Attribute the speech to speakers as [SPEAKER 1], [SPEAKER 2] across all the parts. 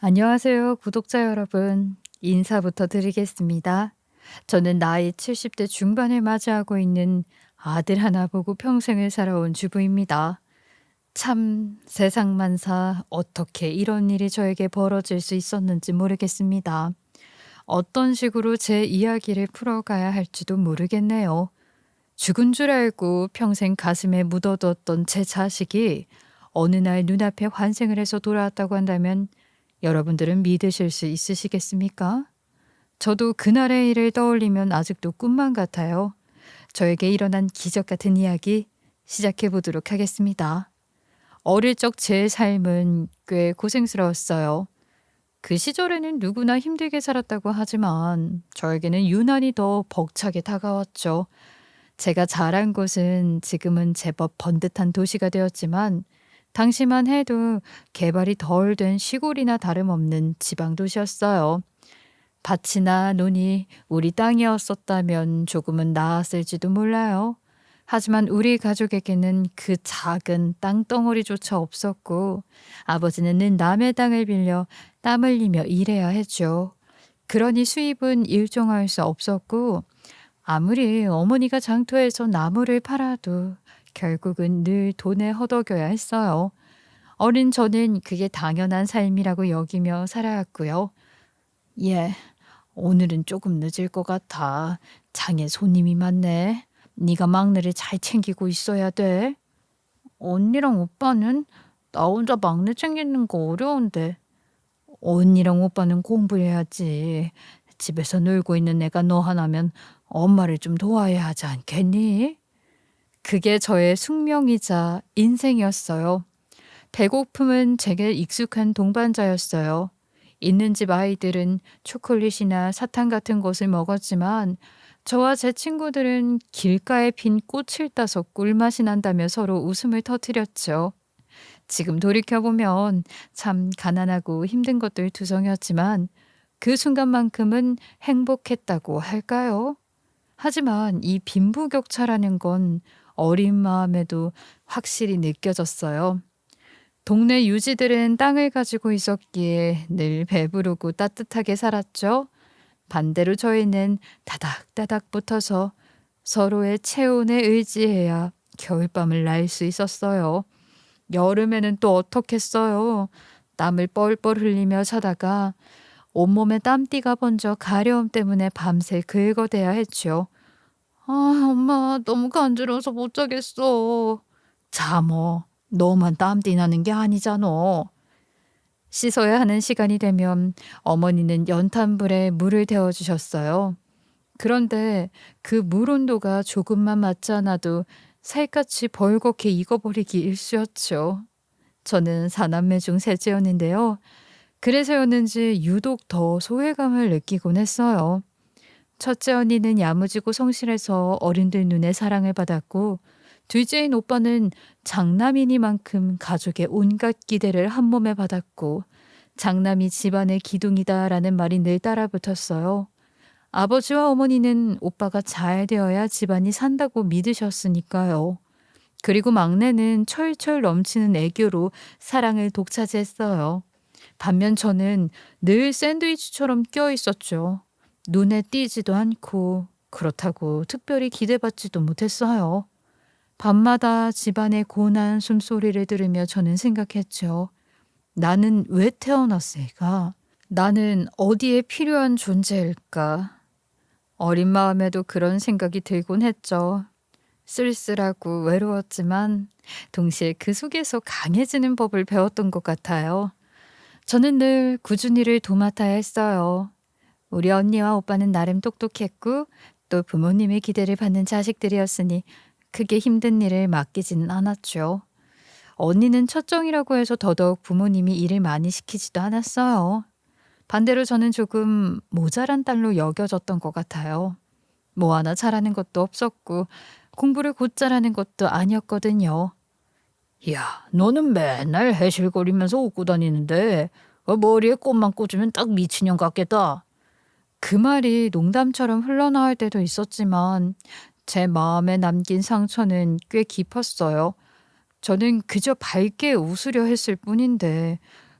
[SPEAKER 1] 안녕하세요, 구독자 여러분. 인사부터 드리겠습니다. 저는 나이 70대 중반을 맞이하고 있는 아들 하나 보고 평생을 살아온 주부입니다. 참, 세상만사 어떻게 이런 일이 저에게 벌어질 수 있었는지 모르겠습니다. 어떤 식으로 제 이야기를 풀어가야 할지도 모르겠네요. 죽은 줄 알고 평생 가슴에 묻어뒀던 제 자식이 어느 날 눈앞에 환생을 해서 돌아왔다고 한다면 여러분들은 믿으실 수 있으시겠습니까? 저도 그날의 일을 떠올리면 아직도 꿈만 같아요. 저에게 일어난 기적 같은 이야기 시작해 보도록 하겠습니다. 어릴 적 제 삶은 꽤 고생스러웠어요. 그 시절에는 누구나 힘들게 살았다고 하지만 저에게는 유난히 더 벅차게 다가왔죠. 제가 자란 곳은 지금은 제법 번듯한 도시가 되었지만 당시만 해도 개발이 덜 된 시골이나 다름없는 지방 도시였어요. 밭이나 논이 우리 땅이었었다면 조금은 나았을지도 몰라요. 하지만 우리 가족에게는 그 작은 땅덩어리조차 없었고 아버지는 늘 남의 땅을 빌려 땀 흘리며 일해야 했죠. 그러니 수입은 일정할 수 없었고 아무리 어머니가 장터에서 나무를 팔아도 결국은 늘 돈에 허덕여야 했어요. 어린 저는 그게 당연한 삶이라고 여기며 살아왔고요. 예, 오늘은 조금 늦을 것 같아. 장에 손님이 많네. 네가 막내를 잘 챙기고 있어야 돼. 언니랑 오빠는 나 혼자 막내 챙기는 거 어려운데. 언니랑 오빠는 공부해야지. 집에서 놀고 있는 애가 너 하나면 엄마를 좀 도와야 하지 않겠니? 그게 저의 숙명이자 인생이었어요. 배고픔은 제게 익숙한 동반자였어요. 있는 집 아이들은 초콜릿이나 사탕 같은 것을 먹었지만 저와 제 친구들은 길가에 핀 꽃을 따서 꿀맛이 난다며 서로 웃음을 터뜨렸죠. 지금 돌이켜보면 참 가난하고 힘든 것들 투성이었지만 그 순간만큼은 행복했다고 할까요? 하지만 이 빈부격차라는 건 어린 마음에도 확실히 느껴졌어요. 동네 유지들은 땅을 가지고 있었기에 늘 배부르고 따뜻하게 살았죠. 반대로 저희는 다닥다닥 붙어서 서로의 체온에 의지해야 겨울밤을 날 수 있었어요. 여름에는 또 어떻겠어요. 땀을 뻘뻘 흘리며 자다가 온몸에 땀띠가 번져 가려움 때문에 밤새 긁어대야 했죠. 아, 엄마, 너무 간지러워서 못 자겠어. 자, 뭐, 너만 땀띠 나는 게 아니잖아. 씻어야 하는 시간이 되면 어머니는 연탄불에 물을 데워주셨어요. 그런데 그 물 온도가 조금만 맞지 않아도 살갗이 벌겋게 익어버리기 일쑤였죠. 저는 사남매 중 셋째였는데요. 그래서였는지 유독 더 소외감을 느끼곤 했어요. 첫째 언니는 야무지고 성실해서 어른들 눈에 사랑을 받았고 둘째인 오빠는 장남이니만큼 가족의 온갖 기대를 한 몸에 받았고 장남이 집안의 기둥이다라는 말이 늘 따라붙었어요. 아버지와 어머니는 오빠가 잘 되어야 집안이 산다고 믿으셨으니까요. 그리고 막내는 철철 넘치는 애교로 사랑을 독차지했어요. 반면 저는 늘 샌드위치처럼 껴 있었죠. 눈에 띄지도 않고 그렇다고 특별히 기대받지도 못했어요. 밤마다 집안의 고난 숨소리를 들으며 저는 생각했죠. 나는 왜 태어났을까? 나는 어디에 필요한 존재일까? 어린 마음에도 그런 생각이 들곤 했죠. 쓸쓸하고 외로웠지만 동시에 그 속에서 강해지는 법을 배웠던 것 같아요. 저는 늘 꾸준히를 도맡아야 했어요. 우리 언니와 오빠는 나름 똑똑했고 또 부모님의 기대를 받는 자식들이었으니 크게 힘든 일을 맡기지는 않았죠. 언니는 첫정이라고 해서 더더욱 부모님이 일을 많이 시키지도 않았어요. 반대로 저는 조금 모자란 딸로 여겨졌던 것 같아요. 뭐 하나 잘하는 것도 없었고 공부를 곧잘하는 것도 아니었거든요. 야, 너는 맨날 해실거리면서 웃고 다니는데 머리에 꽃만 꽂으면 딱 미친년 같겠다. 그 말이 농담처럼 흘러나올 때도 있었지만 제 마음에 남긴 상처는 꽤 깊었어요. 저는 그저 밝게 웃으려 했을 뿐인데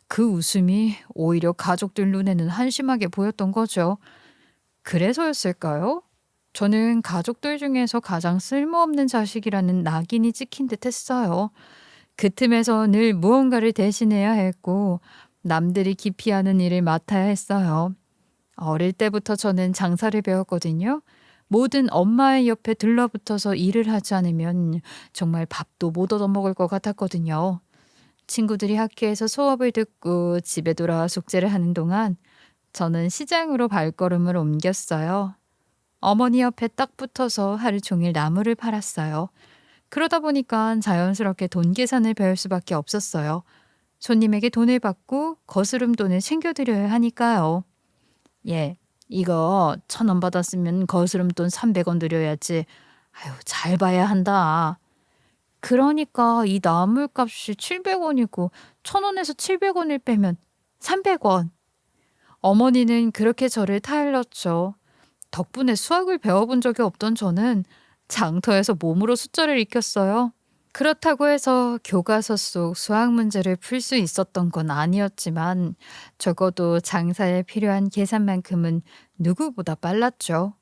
[SPEAKER 1] 그 웃음이 오히려 가족들 눈에는 한심하게 보였던 거죠. 그래서였을까요? 저는 가족들 중에서 가장 쓸모없는 자식이라는 낙인이 찍힌 듯 했어요. 그 틈에서 늘 무언가를 대신해야 했고, 남들이 기피하는 일을 맡아야 했어요. 어릴 때부터 저는 장사를 배웠거든요. 모든 엄마의 옆에 들러붙어서 일을 하지 않으면 정말 밥도 못 얻어먹을 것 같았거든요. 친구들이 학교에서 수업을 듣고 집에 돌아와 숙제를 하는 동안 저는 시장으로 발걸음을 옮겼어요. 어머니 옆에 딱 붙어서 하루 종일 나무를 팔았어요. 그러다 보니까 자연스럽게 돈 계산을 배울 수밖에 없었어요. 손님에게 돈을 받고 거스름 돈을 챙겨드려야 하니까요. 예, 이거 1,000원 받았으면 거스름 돈 300원 드려야지. 아유, 잘 봐야 한다. 그러니까 이 나물값이 700원이고 1,000원에서 700원을 빼면 300원. 어머니는 그렇게 저를 타일렀죠. 덕분에 수학을 배워본 적이 없던 저는 장터에서 몸으로 숫자를 익혔어요. 그렇다고 해서 교과서 속 수학 문제를 풀 수 있었던 건 아니었지만 적어도 장사에 필요한 계산만큼은 누구보다 빨랐죠.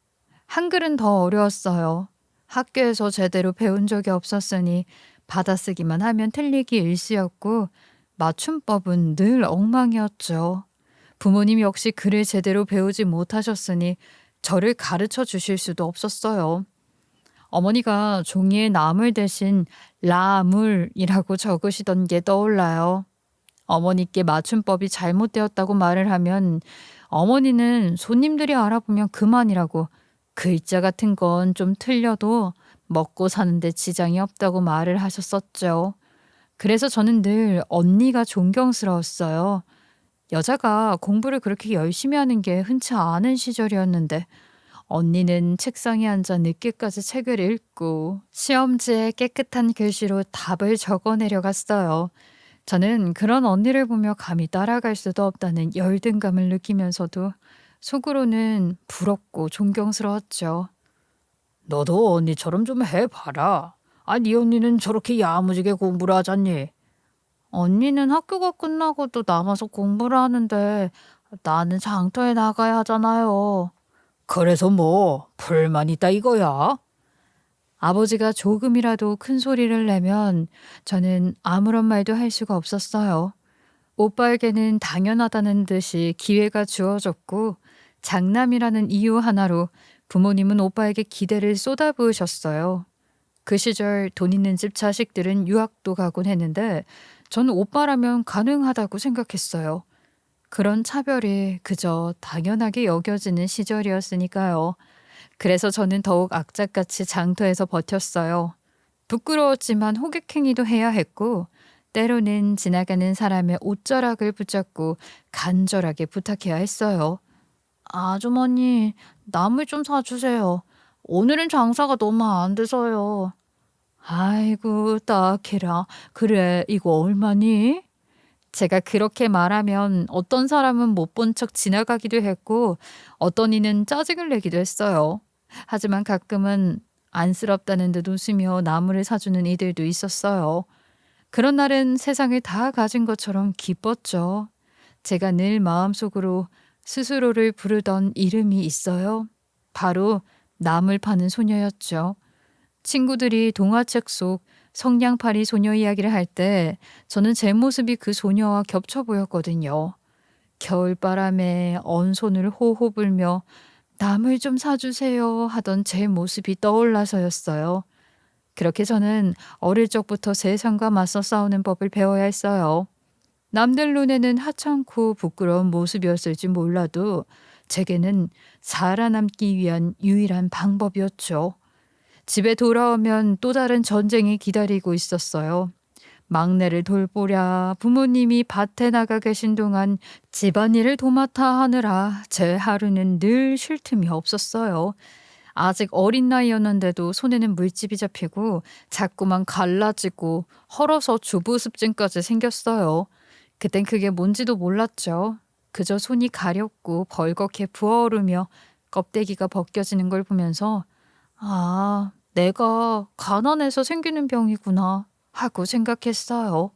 [SPEAKER 1] 한글은 더 어려웠어요. 학교에서 제대로 배운 적이 없었으니 받아쓰기만 하면 틀리기 일쑤였고 맞춤법은 늘 엉망이었죠. 부모님 역시 글을 제대로 배우지 못하셨으니 저를 가르쳐 주실 수도 없었어요. 어머니가 종이에 나물 대신 라물이라고 적으시던 게 떠올라요. 어머니께 맞춤법이 잘못되었다고 말을 하면 어머니는 손님들이 알아보면 그만이라고 글자 같은 건 좀 틀려도 먹고 사는데 지장이 없다고 말을 하셨었죠. 그래서 저는 늘 언니가 존경스러웠어요. 여자가 공부를 그렇게 열심히 하는 게 흔치 않은 시절이었는데 언니는 책상에 앉아 늦게까지 책을 읽고 시험지에 깨끗한 글씨로 답을 적어 내려갔어요. 저는 그런 언니를 보며 감히 따라갈 수도 없다는 열등감을 느끼면서도 속으로는 부럽고 존경스러웠죠. 너도 언니처럼 좀 해봐라. 아, 네 언니는 저렇게 야무지게 공부를 하잖니. 언니는 학교가 끝나고도 남아서 공부를 하는데 나는 장터에 나가야 하잖아요. 그래서 뭐 불만 있다 이거야? 아버지가 조금이라도 큰 소리를 내면 저는 아무런 말도 할 수가 없었어요. 오빠에게는 당연하다는 듯이 기회가 주어졌고 장남이라는 이유 하나로 부모님은 오빠에게 기대를 쏟아부으셨어요. 그 시절 돈 있는 집 자식들은 유학도 가곤 했는데 저는 오빠라면 가능하다고 생각했어요. 그런 차별이 그저 당연하게 여겨지는 시절이었으니까요. 그래서 저는 더욱 악착같이 장터에서 버텼어요. 부끄러웠지만 호객행위도 해야 했고 때로는 지나가는 사람의 옷자락을 붙잡고 간절하게 부탁해야 했어요. 아주머니, 나물 좀 사주세요. 오늘은 장사가 너무 안 돼서요. 아이고, 딱해라. 그래, 이거 얼마니? 제가 그렇게 말하면 어떤 사람은 못 본 척 지나가기도 했고 어떤 이는 짜증을 내기도 했어요. 하지만 가끔은 안쓰럽다는 듯 웃으며 나무를 사주는 이들도 있었어요. 그런 날은 세상을 다 가진 것처럼 기뻤죠. 제가 늘 마음속으로 스스로를 부르던 이름이 있어요. 바로 나물 파는 소녀였죠. 친구들이 동화책 속 성냥팔이 소녀 이야기를 할 때 저는 제 모습이 그 소녀와 겹쳐 보였거든요. 겨울바람에 언 손을 호호 불며 나물 좀 사주세요 하던 제 모습이 떠올라서였어요. 그렇게 저는 어릴 적부터 세상과 맞서 싸우는 법을 배워야 했어요. 남들 눈에는 하찮고 부끄러운 모습이었을지 몰라도 제게는 살아남기 위한 유일한 방법이었죠. 집에 돌아오면 또 다른 전쟁이 기다리고 있었어요. 막내를 돌보랴 부모님이 밭에 나가 계신 동안 집안일을 도맡아 하느라 제 하루는 늘 쉴 틈이 없었어요. 아직 어린 나이였는데도 손에는 물집이 잡히고 자꾸만 갈라지고 헐어서 주부습증까지 생겼어요. 그땐 그게 뭔지도 몰랐죠. 그저 손이 가렵고 벌겋게 부어오르며 껍데기가 벗겨지는 걸 보면서 아, 내가 가난해서 생기는 병이구나 하고 생각했어요.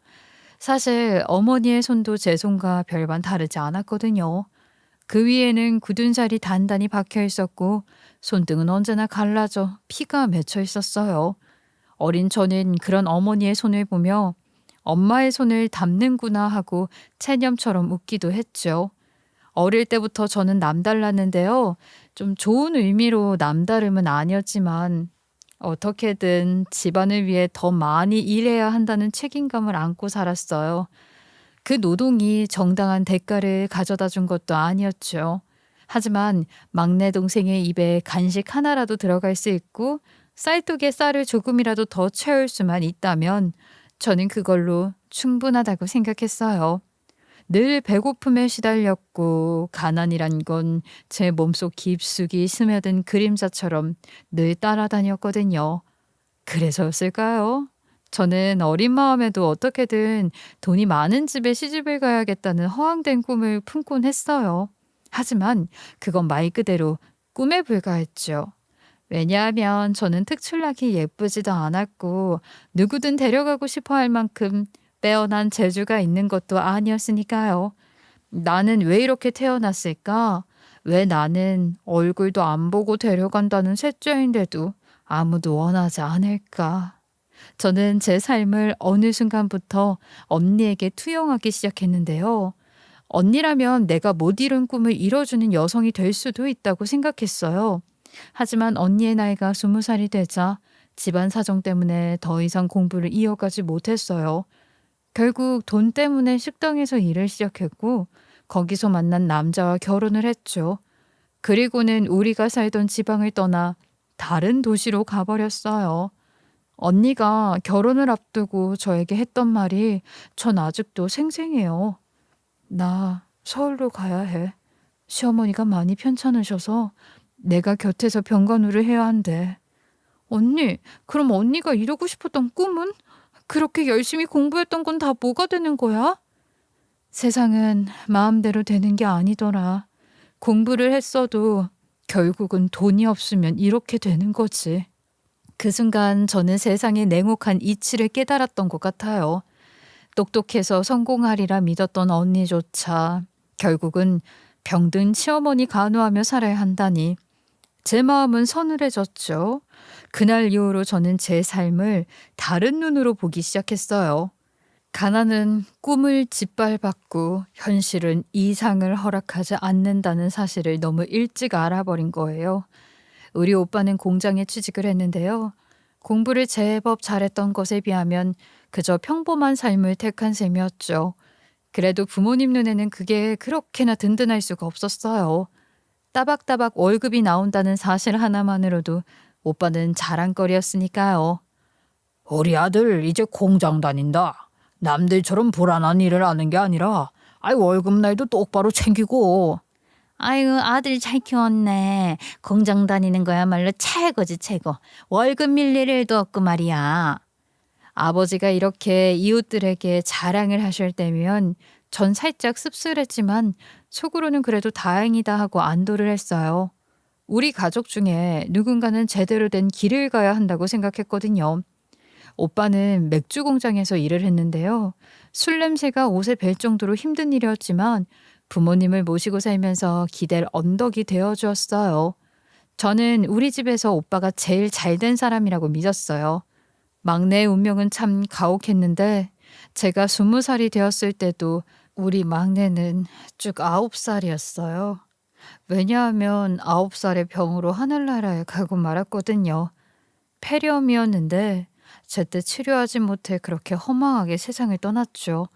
[SPEAKER 1] 사실 어머니의 손도 제 손과 별반 다르지 않았거든요. 그 위에는 굳은 살이 단단히 박혀 있었고 손등은 언제나 갈라져 피가 맺혀 있었어요. 어린 저는 그런 어머니의 손을 보며 엄마의 손을 닮는구나 하고 체념처럼 웃기도 했죠. 어릴 때부터 저는 남달랐는데요. 좀 좋은 의미로 남다름은 아니었지만 어떻게든 집안을 위해 더 많이 일해야 한다는 책임감을 안고 살았어요. 그 노동이 정당한 대가를 가져다 준 것도 아니었죠. 하지만 막내 동생의 입에 간식 하나라도 들어갈 수 있고 쌀독에 쌀을 조금이라도 더 채울 수만 있다면 저는 그걸로 충분하다고 생각했어요. 늘 배고픔에 시달렸고 가난이란 건 제 몸속 깊숙이 스며든 그림자처럼 늘 따라다녔거든요. 그래서였을까요? 저는 어린 마음에도 어떻게든 돈이 많은 집에 시집을 가야겠다는 허황된 꿈을 품곤 했어요. 하지만 그건 말 그대로 꿈에 불과했죠. 왜냐하면 저는 특출나게 예쁘지도 않았고 누구든 데려가고 싶어 할 만큼 빼어난 재주가 있는 것도 아니었으니까요. 나는 왜 이렇게 태어났을까? 왜 나는 얼굴도 안 보고 데려간다는 셋째인데도 아무도 원하지 않을까? 저는 제 삶을 어느 순간부터 언니에게 투영하기 시작했는데요. 언니라면 내가 못 이룬 꿈을 이뤄주는 여성이 될 수도 있다고 생각했어요. 하지만 언니의 나이가 20살이 되자 집안 사정 때문에 더 이상 공부를 이어가지 못했어요. 결국 돈 때문에 식당에서 일을 시작했고 거기서 만난 남자와 결혼을 했죠. 그리고는 우리가 살던 지방을 떠나 다른 도시로 가버렸어요. 언니가 결혼을 앞두고 저에게 했던 말이 전 아직도 생생해요. 나 서울로 가야 해. 시어머니가 많이 편찮으셔서 내가 곁에서 병간호를 해야 한대. 언니, 그럼 언니가 이루고 싶었던 꿈은? 그렇게 열심히 공부했던 건 다 뭐가 되는 거야? 세상은 마음대로 되는 게 아니더라. 공부를 했어도 결국은 돈이 없으면 이렇게 되는 거지. 그 순간 저는 세상의 냉혹한 이치를 깨달았던 것 같아요. 똑똑해서 성공하리라 믿었던 언니조차 결국은 병든 시어머니 간호하며 살아야 한다니. 제 마음은 서늘해졌죠. 그날 이후로 저는 제 삶을 다른 눈으로 보기 시작했어요. 가난은 꿈을 짓밟았고 현실은 이상을 허락하지 않는다는 사실을 너무 일찍 알아버린 거예요. 우리 오빠는 공장에 취직을 했는데요. 공부를 제법 잘했던 것에 비하면 그저 평범한 삶을 택한 셈이었죠. 그래도 부모님 눈에는 그게 그렇게나 든든할 수가 없었어요. 따박따박 월급이 나온다는 사실 하나만으로도 오빠는 자랑거리였으니까요. 우리 아들 이제 공장 다닌다. 남들처럼 불안한 일을 하는 게 아니라 월급날도 똑바로 챙기고. 아이고 아들 잘 키웠네. 공장 다니는 거야말로 최고지 최고. 월급 밀릴 일도 없고 말이야. 아버지가 이렇게 이웃들에게 자랑을 하실 때면 전 살짝 씁쓸했지만 속으로는 그래도 다행이다 하고 안도를 했어요. 우리 가족 중에 누군가는 제대로 된 길을 가야 한다고 생각했거든요. 오빠는 맥주 공장에서 일을 했는데요. 술 냄새가 옷에 벨 정도로 힘든 일이었지만 부모님을 모시고 살면서 기댈 언덕이 되어 주었어요. 저는 우리 집에서 오빠가 제일 잘된 사람이라고 믿었어요. 막내의 운명은 참 가혹했는데 제가 20살이 되었을 때도 우리 막내는 쭉 9살이었어요. 왜냐하면 9살의 병으로 하늘나라에 가고 말았거든요. 폐렴이었는데 제때 치료하지 못해 그렇게 허망하게 세상을 떠났죠.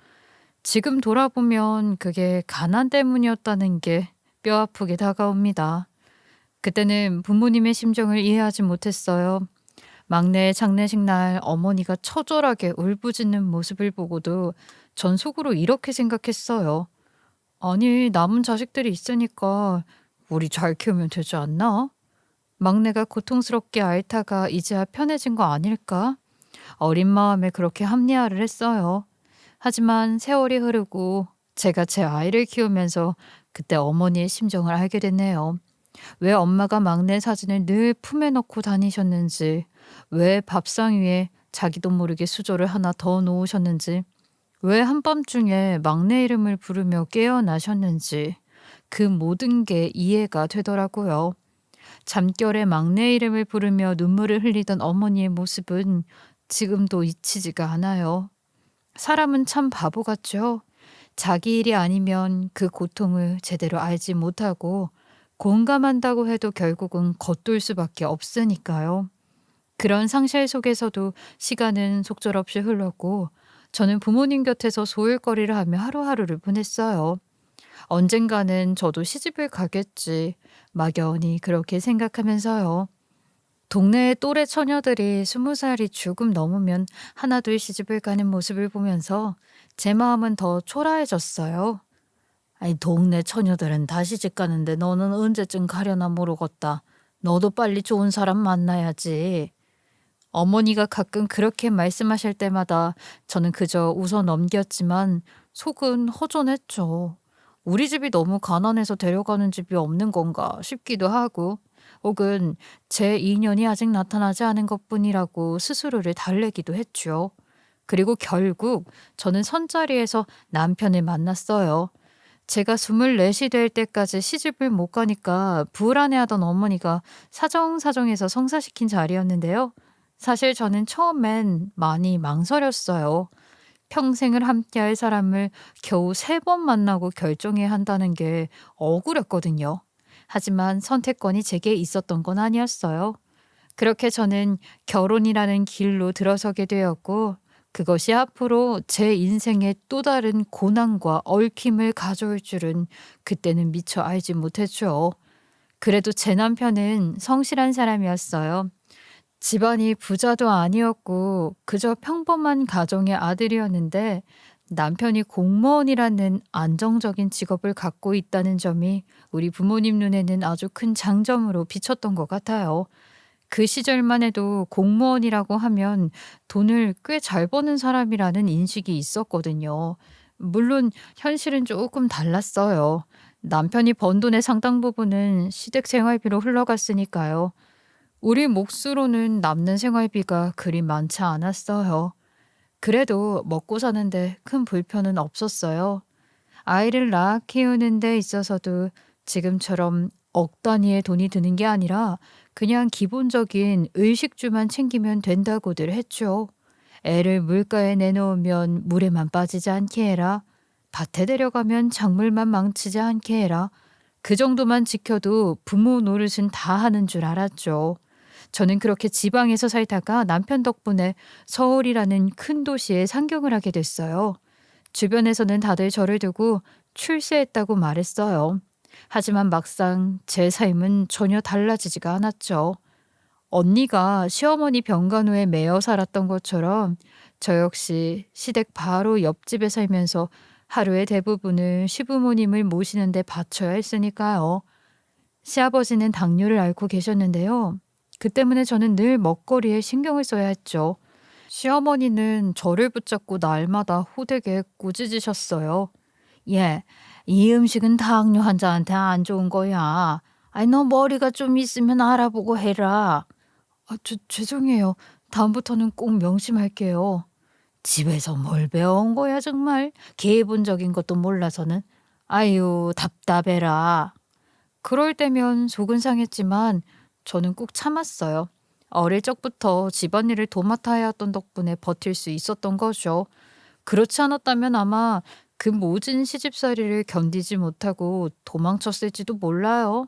[SPEAKER 1] 지금 돌아보면 그게 가난 때문이었다는 게 뼈아프게 다가옵니다. 그때는 부모님의 심정을 이해하지 못했어요. 막내의 장례식 날 어머니가 처절하게 울부짖는 모습을 보고도 전 속으로 이렇게 생각했어요. 아니, 남은 자식들이 있으니까 우리 잘 키우면 되지 않나? 막내가 고통스럽게 앓다가 이제야 편해진 거 아닐까? 어린 마음에 그렇게 합리화를 했어요. 하지만 세월이 흐르고 제가 제 아이를 키우면서 그때 어머니의 심정을 알게 됐네요. 왜 엄마가 막내 사진을 늘 품에 넣고 다니셨는지, 왜 밥상 위에 자기도 모르게 수저를 하나 더 놓으셨는지, 왜 한밤중에 막내 이름을 부르며 깨어나셨는지 그 모든 게 이해가 되더라고요. 잠결에 막내 이름을 부르며 눈물을 흘리던 어머니의 모습은 지금도 잊히지가 않아요. 사람은 참 바보 같죠? 자기 일이 아니면 그 고통을 제대로 알지 못하고 공감한다고 해도 결국은 겉돌 수밖에 없으니까요. 그런 상실 속에서도 시간은 속절없이 흘렀고 저는 부모님 곁에서 소일거리를 하며 하루하루를 보냈어요. 언젠가는 저도 시집을 가겠지. 막연히 그렇게 생각하면서요. 동네의 또래 처녀들이 20살이 조금 넘으면 하나둘 시집을 가는 모습을 보면서 제 마음은 더 초라해졌어요. 아니, 동네 처녀들은 다 시집 가는데 너는 언제쯤 가려나 모르겠다. 너도 빨리 좋은 사람 만나야지. 어머니가 가끔 그렇게 말씀하실 때마다 저는 그저 웃어 넘겼지만 속은 허전했죠. 우리 집이 너무 가난해서 데려가는 집이 없는 건가 싶기도 하고, 혹은 제 인연이 아직 나타나지 않은 것뿐이라고 스스로를 달래기도 했죠. 그리고 결국 저는 선자리에서 남편을 만났어요. 제가 24이 될 때까지 시집을 못 가니까 불안해하던 어머니가 사정사정해서 성사시킨 자리였는데요. 사실 저는 처음엔 많이 망설였어요. 평생을 함께할 사람을 겨우 3번 만나고 결정해야 한다는 게 억울했거든요. 하지만 선택권이 제게 있었던 건 아니었어요. 그렇게 저는 결혼이라는 길로 들어서게 되었고, 그것이 앞으로 제 인생에 또 다른 고난과 얽힘을 가져올 줄은 그때는 미처 알지 못했죠. 그래도 제 남편은 성실한 사람이었어요. 집안이 부자도 아니었고 그저 평범한 가정의 아들이었는데, 남편이 공무원이라는 안정적인 직업을 갖고 있다는 점이 우리 부모님 눈에는 아주 큰 장점으로 비쳤던 것 같아요. 그 시절만 해도 공무원이라고 하면 돈을 꽤 잘 버는 사람이라는 인식이 있었거든요. 물론 현실은 조금 달랐어요. 남편이 번 돈의 상당 부분은 시댁 생활비로 흘러갔으니까요. 우리 몫으로는 남는 생활비가 그리 많지 않았어요. 그래도 먹고 사는데 큰 불편은 없었어요. 아이를 낳아 키우는 데 있어서도 지금처럼 억 단위의 돈이 드는 게 아니라 그냥 기본적인 의식주만 챙기면 된다고들 했죠. 애를 물가에 내놓으면 물에만 빠지지 않게 해라. 밭에 데려가면 작물만 망치지 않게 해라. 그 정도만 지켜도 부모 노릇은 다 하는 줄 알았죠. 저는 그렇게 지방에서 살다가 남편 덕분에 서울이라는 큰 도시에 상경을 하게 됐어요. 주변에서는 다들 저를 두고 출세했다고 말했어요. 하지만 막상 제 삶은 전혀 달라지지가 않았죠. 언니가 시어머니 병간호에 매여 살았던 것처럼 저 역시 시댁 바로 옆집에 살면서 하루의 대부분을 시부모님을 모시는 데 바쳐야 했으니까요. 시아버지는 당뇨를 앓고 계셨는데요. 그 때문에 저는 늘 먹거리에 신경을 써야 했죠. 시어머니는 저를 붙잡고 날마다 호되게 꾸짖으셨어요. "얘, 이 음식은 당뇨 환자한테 안 좋은 거야. 아이, 너 머리가 좀 있으면 알아보고 해라." 죄송해요. 다음부터는 꼭 명심할게요. 집에서 뭘 배워온 거야 정말? 기본적인 것도 몰라서는. 아유, 답답해라. 그럴 때면 속은 상했지만 저는 꼭 참았어요. 어릴 적부터 집안일을 도맡아 해왔던 덕분에 버틸 수 있었던 거죠. 그렇지 않았다면 아마 그 모든 시집살이를 견디지 못하고 도망쳤을지도 몰라요.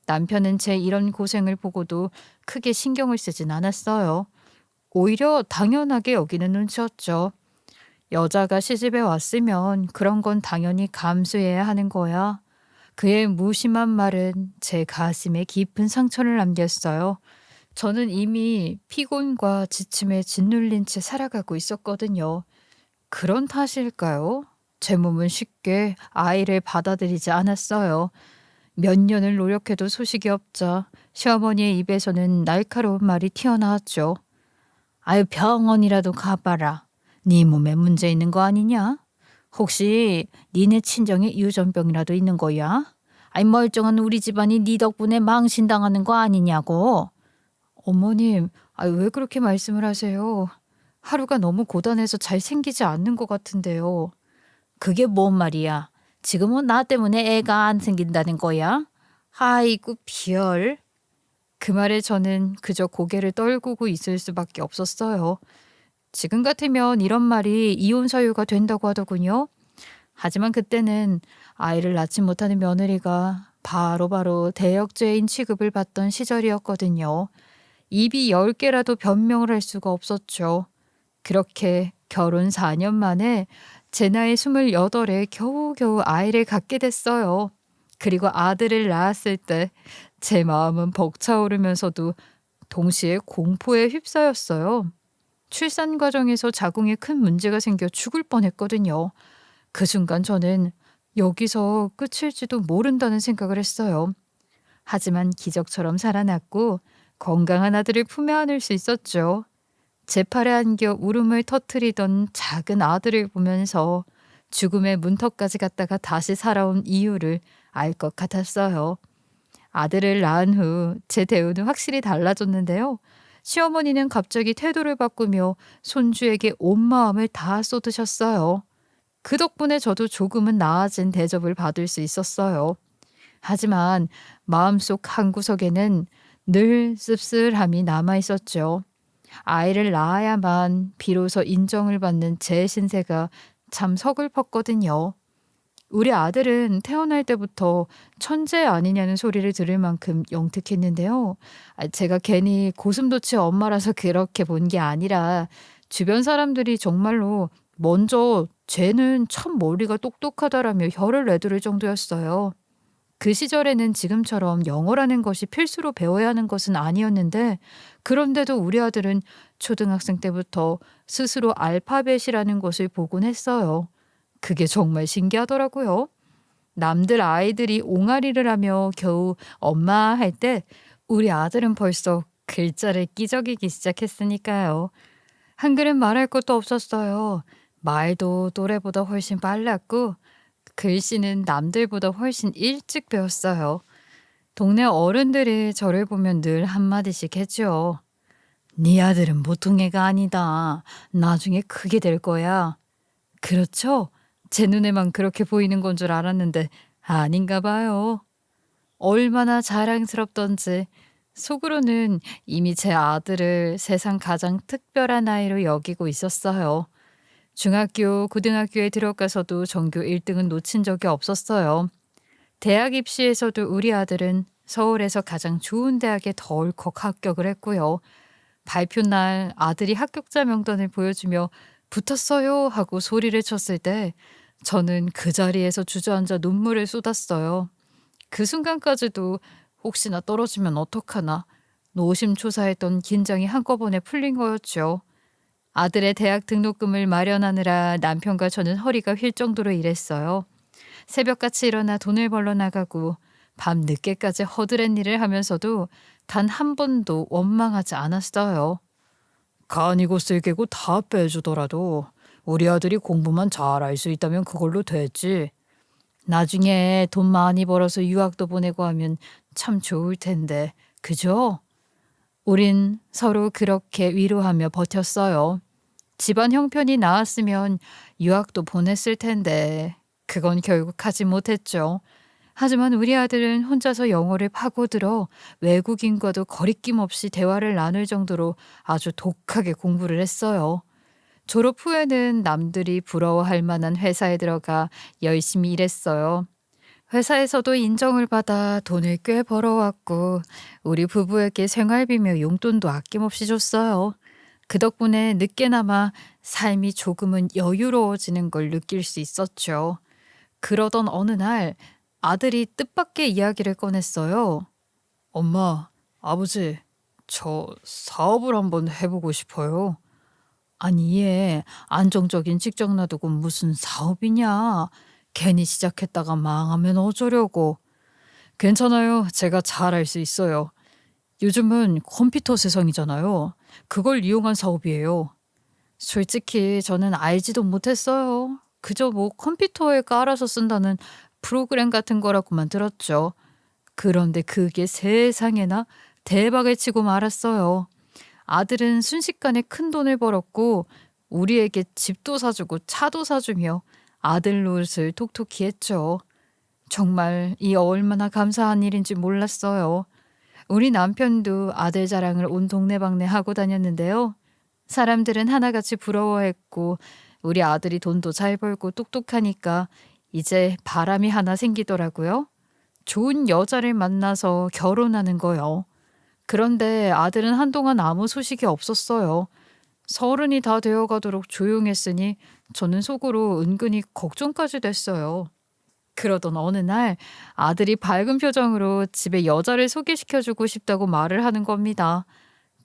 [SPEAKER 1] 남편은 제 이런 고생을 보고도 크게 신경을 쓰진 않았어요. 오히려 당연하게 여기는 눈치였죠. 여자가 시집에 왔으면 그런 건 당연히 감수해야 하는 거야. 그의 무심한 말은 제 가슴에 깊은 상처를 남겼어요. 저는 이미 피곤과 지침에 짓눌린 채 살아가고 있었거든요. 그런 탓일까요? 제 몸은 쉽게 아이를 받아들이지 않았어요. 몇 년을 노력해도 소식이 없자 시어머니의 입에서는 날카로운 말이 튀어나왔죠. 아유, 병원이라도 가봐라. 네 몸에 문제 있는 거 아니냐? 혹시 니네 친정에 유전병이라도 있는 거야? 아니, 멀쩡한 우리 집안이 네 덕분에 망신당하는 거 아니냐고. 어머님, 왜 그렇게 말씀을 하세요? 하루가 너무 고단해서 잘 챙기지 않는 것 같은데요.
[SPEAKER 2] 그게 뭔 말이야? 지금은 나 때문에 애가 안 생긴다는 거야? 아이고, 별.
[SPEAKER 1] 그 말에 저는 그저 고개를 떨구고 있을 수밖에 없었어요. 지금 같으면 이런 말이 이혼 사유가 된다고 하더군요. 하지만 그때는 아이를 낳지 못하는 며느리가 바로바로 대역죄인 취급을 받던 시절이었거든요. 입이 10개라도 변명을 할 수가 없었죠. 그렇게 결혼 4년 만에 제 나이 28에 겨우겨우 아이를 갖게 됐어요. 그리고 아들을 낳았을 때 제 마음은 벅차오르면서도 동시에 공포에 휩싸였어요. 출산 과정에서 자궁에 큰 문제가 생겨 죽을 뻔했거든요. 그 순간 저는 여기서 끝일지도 모른다는 생각을 했어요. 하지만 기적처럼 살아났고 건강한 아들을 품에 안을 수 있었죠. 제 팔에 안겨 울음을 터뜨리던 작은 아들을 보면서 죽음의 문턱까지 갔다가 다시 살아온 이유를 알 것 같았어요. 아들을 낳은 후 제 대우는 확실히 달라졌는데요. 시어머니는 갑자기 태도를 바꾸며 손주에게 온 마음을 다 쏟으셨어요. 그 덕분에 저도 조금은 나아진 대접을 받을 수 있었어요. 하지만 마음속 한구석에는 늘 씁쓸함이 남아 있었죠. 아이를 낳아야만 비로소 인정을 받는 제 신세가 참 서글펐거든요. 우리 아들은 태어날 때부터 천재 아니냐는 소리를 들을 만큼 영특했는데요. 제가 괜히 고슴도치 엄마라서 그렇게 본 게 아니라 주변 사람들이 정말로 먼저 쟤는 참 머리가 똑똑하다라며 혀를 내두를 정도였어요. 그 시절에는 지금처럼 영어라는 것이 필수로 배워야 하는 것은 아니었는데 그런데도 우리 아들은 초등학생 때부터 스스로 알파벳이라는 것을 보곤 했어요. 그게 정말 신기하더라고요. 남들 아이들이 옹알이를 하며 겨우 엄마 할 때 우리 아들은 벌써 글자를 끼적이기 시작했으니까요. 한글은 말할 것도 없었어요. 말도 또래보다 훨씬 빨랐고 글씨는 남들보다 훨씬 일찍 배웠어요. 동네 어른들이 저를 보면 늘 한마디씩 했죠. 네 아들은 보통 애가 아니다. 나중에 크게 될 거야. 그렇죠? 제 눈에만 그렇게 보이는 건 줄 알았는데 아닌가 봐요. 얼마나 자랑스럽던지 속으로는 이미 제 아들을 세상 가장 특별한 아이로 여기고 있었어요. 중학교, 고등학교에 들어가서도 전교 1등은 놓친 적이 없었어요. 대학 입시에서도 우리 아들은 서울에서 가장 좋은 대학에 덜컥 합격을 했고요. 발표 날 아들이 합격자 명단을 보여주며 붙었어요 하고 소리를 쳤을 때 저는 그 자리에서 주저앉아 눈물을 쏟았어요. 그 순간까지도 혹시나 떨어지면 어떡하나 노심초사했던 긴장이 한꺼번에 풀린 거였죠. 아들의 대학 등록금을 마련하느라 남편과 저는 허리가 휠 정도로 일했어요. 새벽같이 일어나 돈을 벌러 나가고 밤 늦게까지 허드렛 일을 하면서도 단 한 번도 원망하지 않았어요. 간이고 쓸개고 다 빼주더라도 우리 아들이 공부만 잘할 수 있다면 그걸로 됐지. 나중에 돈 많이 벌어서 유학도 보내고 하면 참 좋을 텐데, 그죠? 우린 서로 그렇게 위로하며 버텼어요. 집안 형편이 나았으면 유학도 보냈을 텐데 그건 결국 하지 못했죠. 하지만 우리 아들은 혼자서 영어를 파고들어 외국인과도 거리낌 없이 대화를 나눌 정도로 아주 독하게 공부를 했어요. 졸업 후에는 남들이 부러워할 만한 회사에 들어가 열심히 일했어요. 회사에서도 인정을 받아 돈을 꽤 벌어왔고 우리 부부에게 생활비며 용돈도 아낌없이 줬어요. 그 덕분에 늦게나마 삶이 조금은 여유로워지는 걸 느낄 수 있었죠. 그러던 어느 날 아들이 뜻밖의 이야기를 꺼냈어요. 엄마, 아버지, 저 사업을 한번 해보고 싶어요. 아니 얘 안정적인 직장 놔두고 무슨 사업이냐. 괜히 시작했다가 망하면 어쩌려고. 괜찮아요. 제가 잘할 수 있어요. 요즘은 컴퓨터 세상이잖아요. 그걸 이용한 사업이에요. 솔직히 저는 알지도 못했어요. 그저 뭐 컴퓨터에 깔아서 쓴다는 프로그램 같은 거라고만 들었죠. 그런데 그게 세상에나 대박을 치고 말았어요. 아들은 순식간에 큰 돈을 벌었고 우리에게 집도 사주고 차도 사주며 아들 노릇을 톡톡히 했죠. 정말 이 얼마나 감사한 일인지 몰랐어요. 우리 남편도 아들 자랑을 온 동네방네 하고 다녔는데요. 사람들은 하나같이 부러워했고 우리 아들이 돈도 잘 벌고 똑똑하니까 이제 바람이 하나 생기더라고요. 좋은 여자를 만나서 결혼하는 거요. 그런데 아들은 한동안 아무 소식이 없었어요. 30이 다 되어가도록 조용했으니 저는 속으로 은근히 걱정까지 됐어요. 그러던 어느 날 아들이 밝은 표정으로 집에 여자를 소개시켜주고 싶다고 말을 하는 겁니다.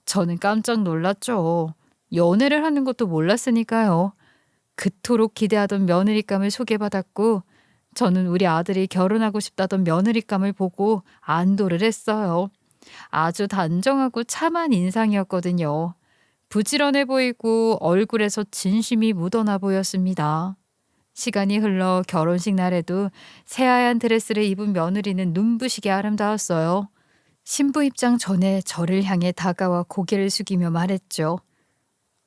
[SPEAKER 1] 저는 깜짝 놀랐죠. 연애를 하는 것도 몰랐으니까요. 그토록 기대하던 며느리감을 소개받았고 저는 우리 아들이 결혼하고 싶다던 며느리감을 보고 안도를 했어요. 아주 단정하고 참한 인상이었거든요. 부지런해 보이고 얼굴에서 진심이 묻어나 보였습니다. 시간이 흘러 결혼식 날에도 새하얀 드레스를 입은 며느리는 눈부시게 아름다웠어요. 신부 입장 전에 저를 향해 다가와 고개를 숙이며 말했죠.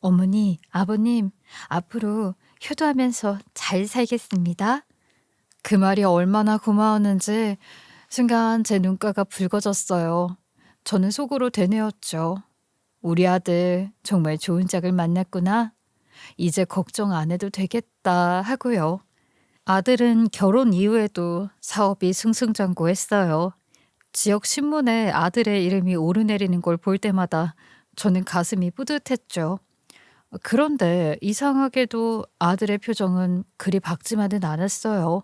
[SPEAKER 1] 어머니, 아버님, 앞으로 효도하면서 잘 살겠습니다. 그 말이 얼마나 고마웠는지 순간 제 눈가가 붉어졌어요. 저는 속으로 되뇌었죠. 우리 아들 정말 좋은 짝을 만났구나. 이제 걱정 안 해도 되겠다 하고요. 아들은 결혼 이후에도 사업이 승승장구했어요. 지역 신문에 아들의 이름이 오르내리는 걸 볼 때마다 저는 가슴이 뿌듯했죠. 그런데 이상하게도 아들의 표정은 그리 밝지만은 않았어요.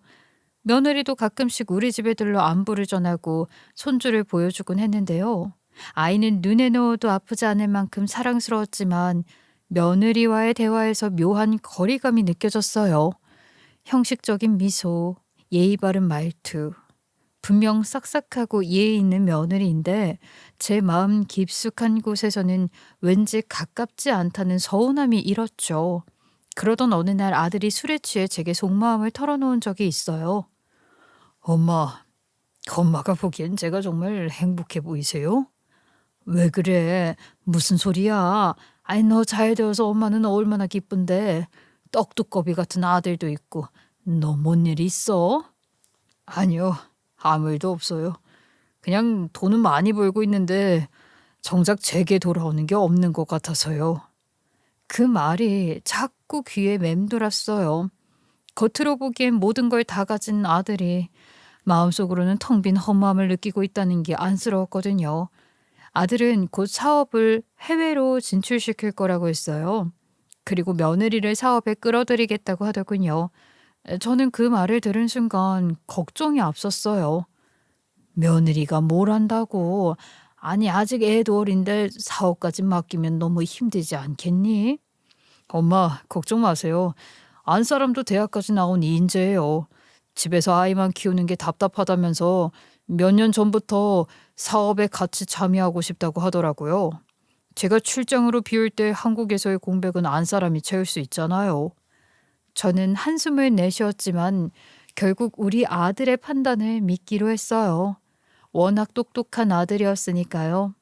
[SPEAKER 1] 며느리도 가끔씩 우리 집에 들러 안부를 전하고 손주를 보여주곤 했는데요. 아이는 눈에 넣어도 아프지 않을 만큼 사랑스러웠지만 며느리와의 대화에서 묘한 거리감이 느껴졌어요. 형식적인 미소, 예의 바른 말투. 분명 싹싹하고 예의 있는 며느리인데 제 마음 깊숙한 곳에서는 왠지 가깝지 않다는 서운함이 일었죠. 그러던 어느 날 아들이 술에 취해 제게 속마음을 털어놓은 적이 있어요. 엄마가 보기엔 제가 정말 행복해 보이세요? 왜 그래? 무슨 소리야? 아니 너 잘 되어서 엄마는 얼마나 기쁜데 떡두꺼비 같은 아들도 있고 너 뭔 일 있어? 아니요. 아무 일도 없어요. 그냥 돈은 많이 벌고 있는데 정작 제게 돌아오는 게 없는 것 같아서요. 그 말이 자꾸 귀에 맴돌았어요. 겉으로 보기엔 모든 걸 다 가진 아들이 마음속으로는 텅 빈 허무함을 느끼고 있다는 게 안쓰러웠거든요. 아들은 곧 사업을 해외로 진출시킬 거라고 했어요. 그리고 며느리를 사업에 끌어들이겠다고 하더군요. 저는 그 말을 들은 순간 걱정이 앞섰어요. 며느리가 뭘 한다고? 아니 아직 애도 어린데 사업까지 맡기면 너무 힘들지 않겠니? 엄마 걱정 마세요. 안 사람도 대학까지 나온 이인재예요. 집에서 아이만 키우는 게 답답하다면서 몇 년 전부터 사업에 같이 참여하고 싶다고 하더라고요. 제가 출장으로 비울 때 한국에서의 공백은 안 사람이 채울 수 있잖아요. 저는 한숨을 내쉬었지만 결국 우리 아들의 판단을 믿기로 했어요. 워낙 똑똑한 아들이었으니까요.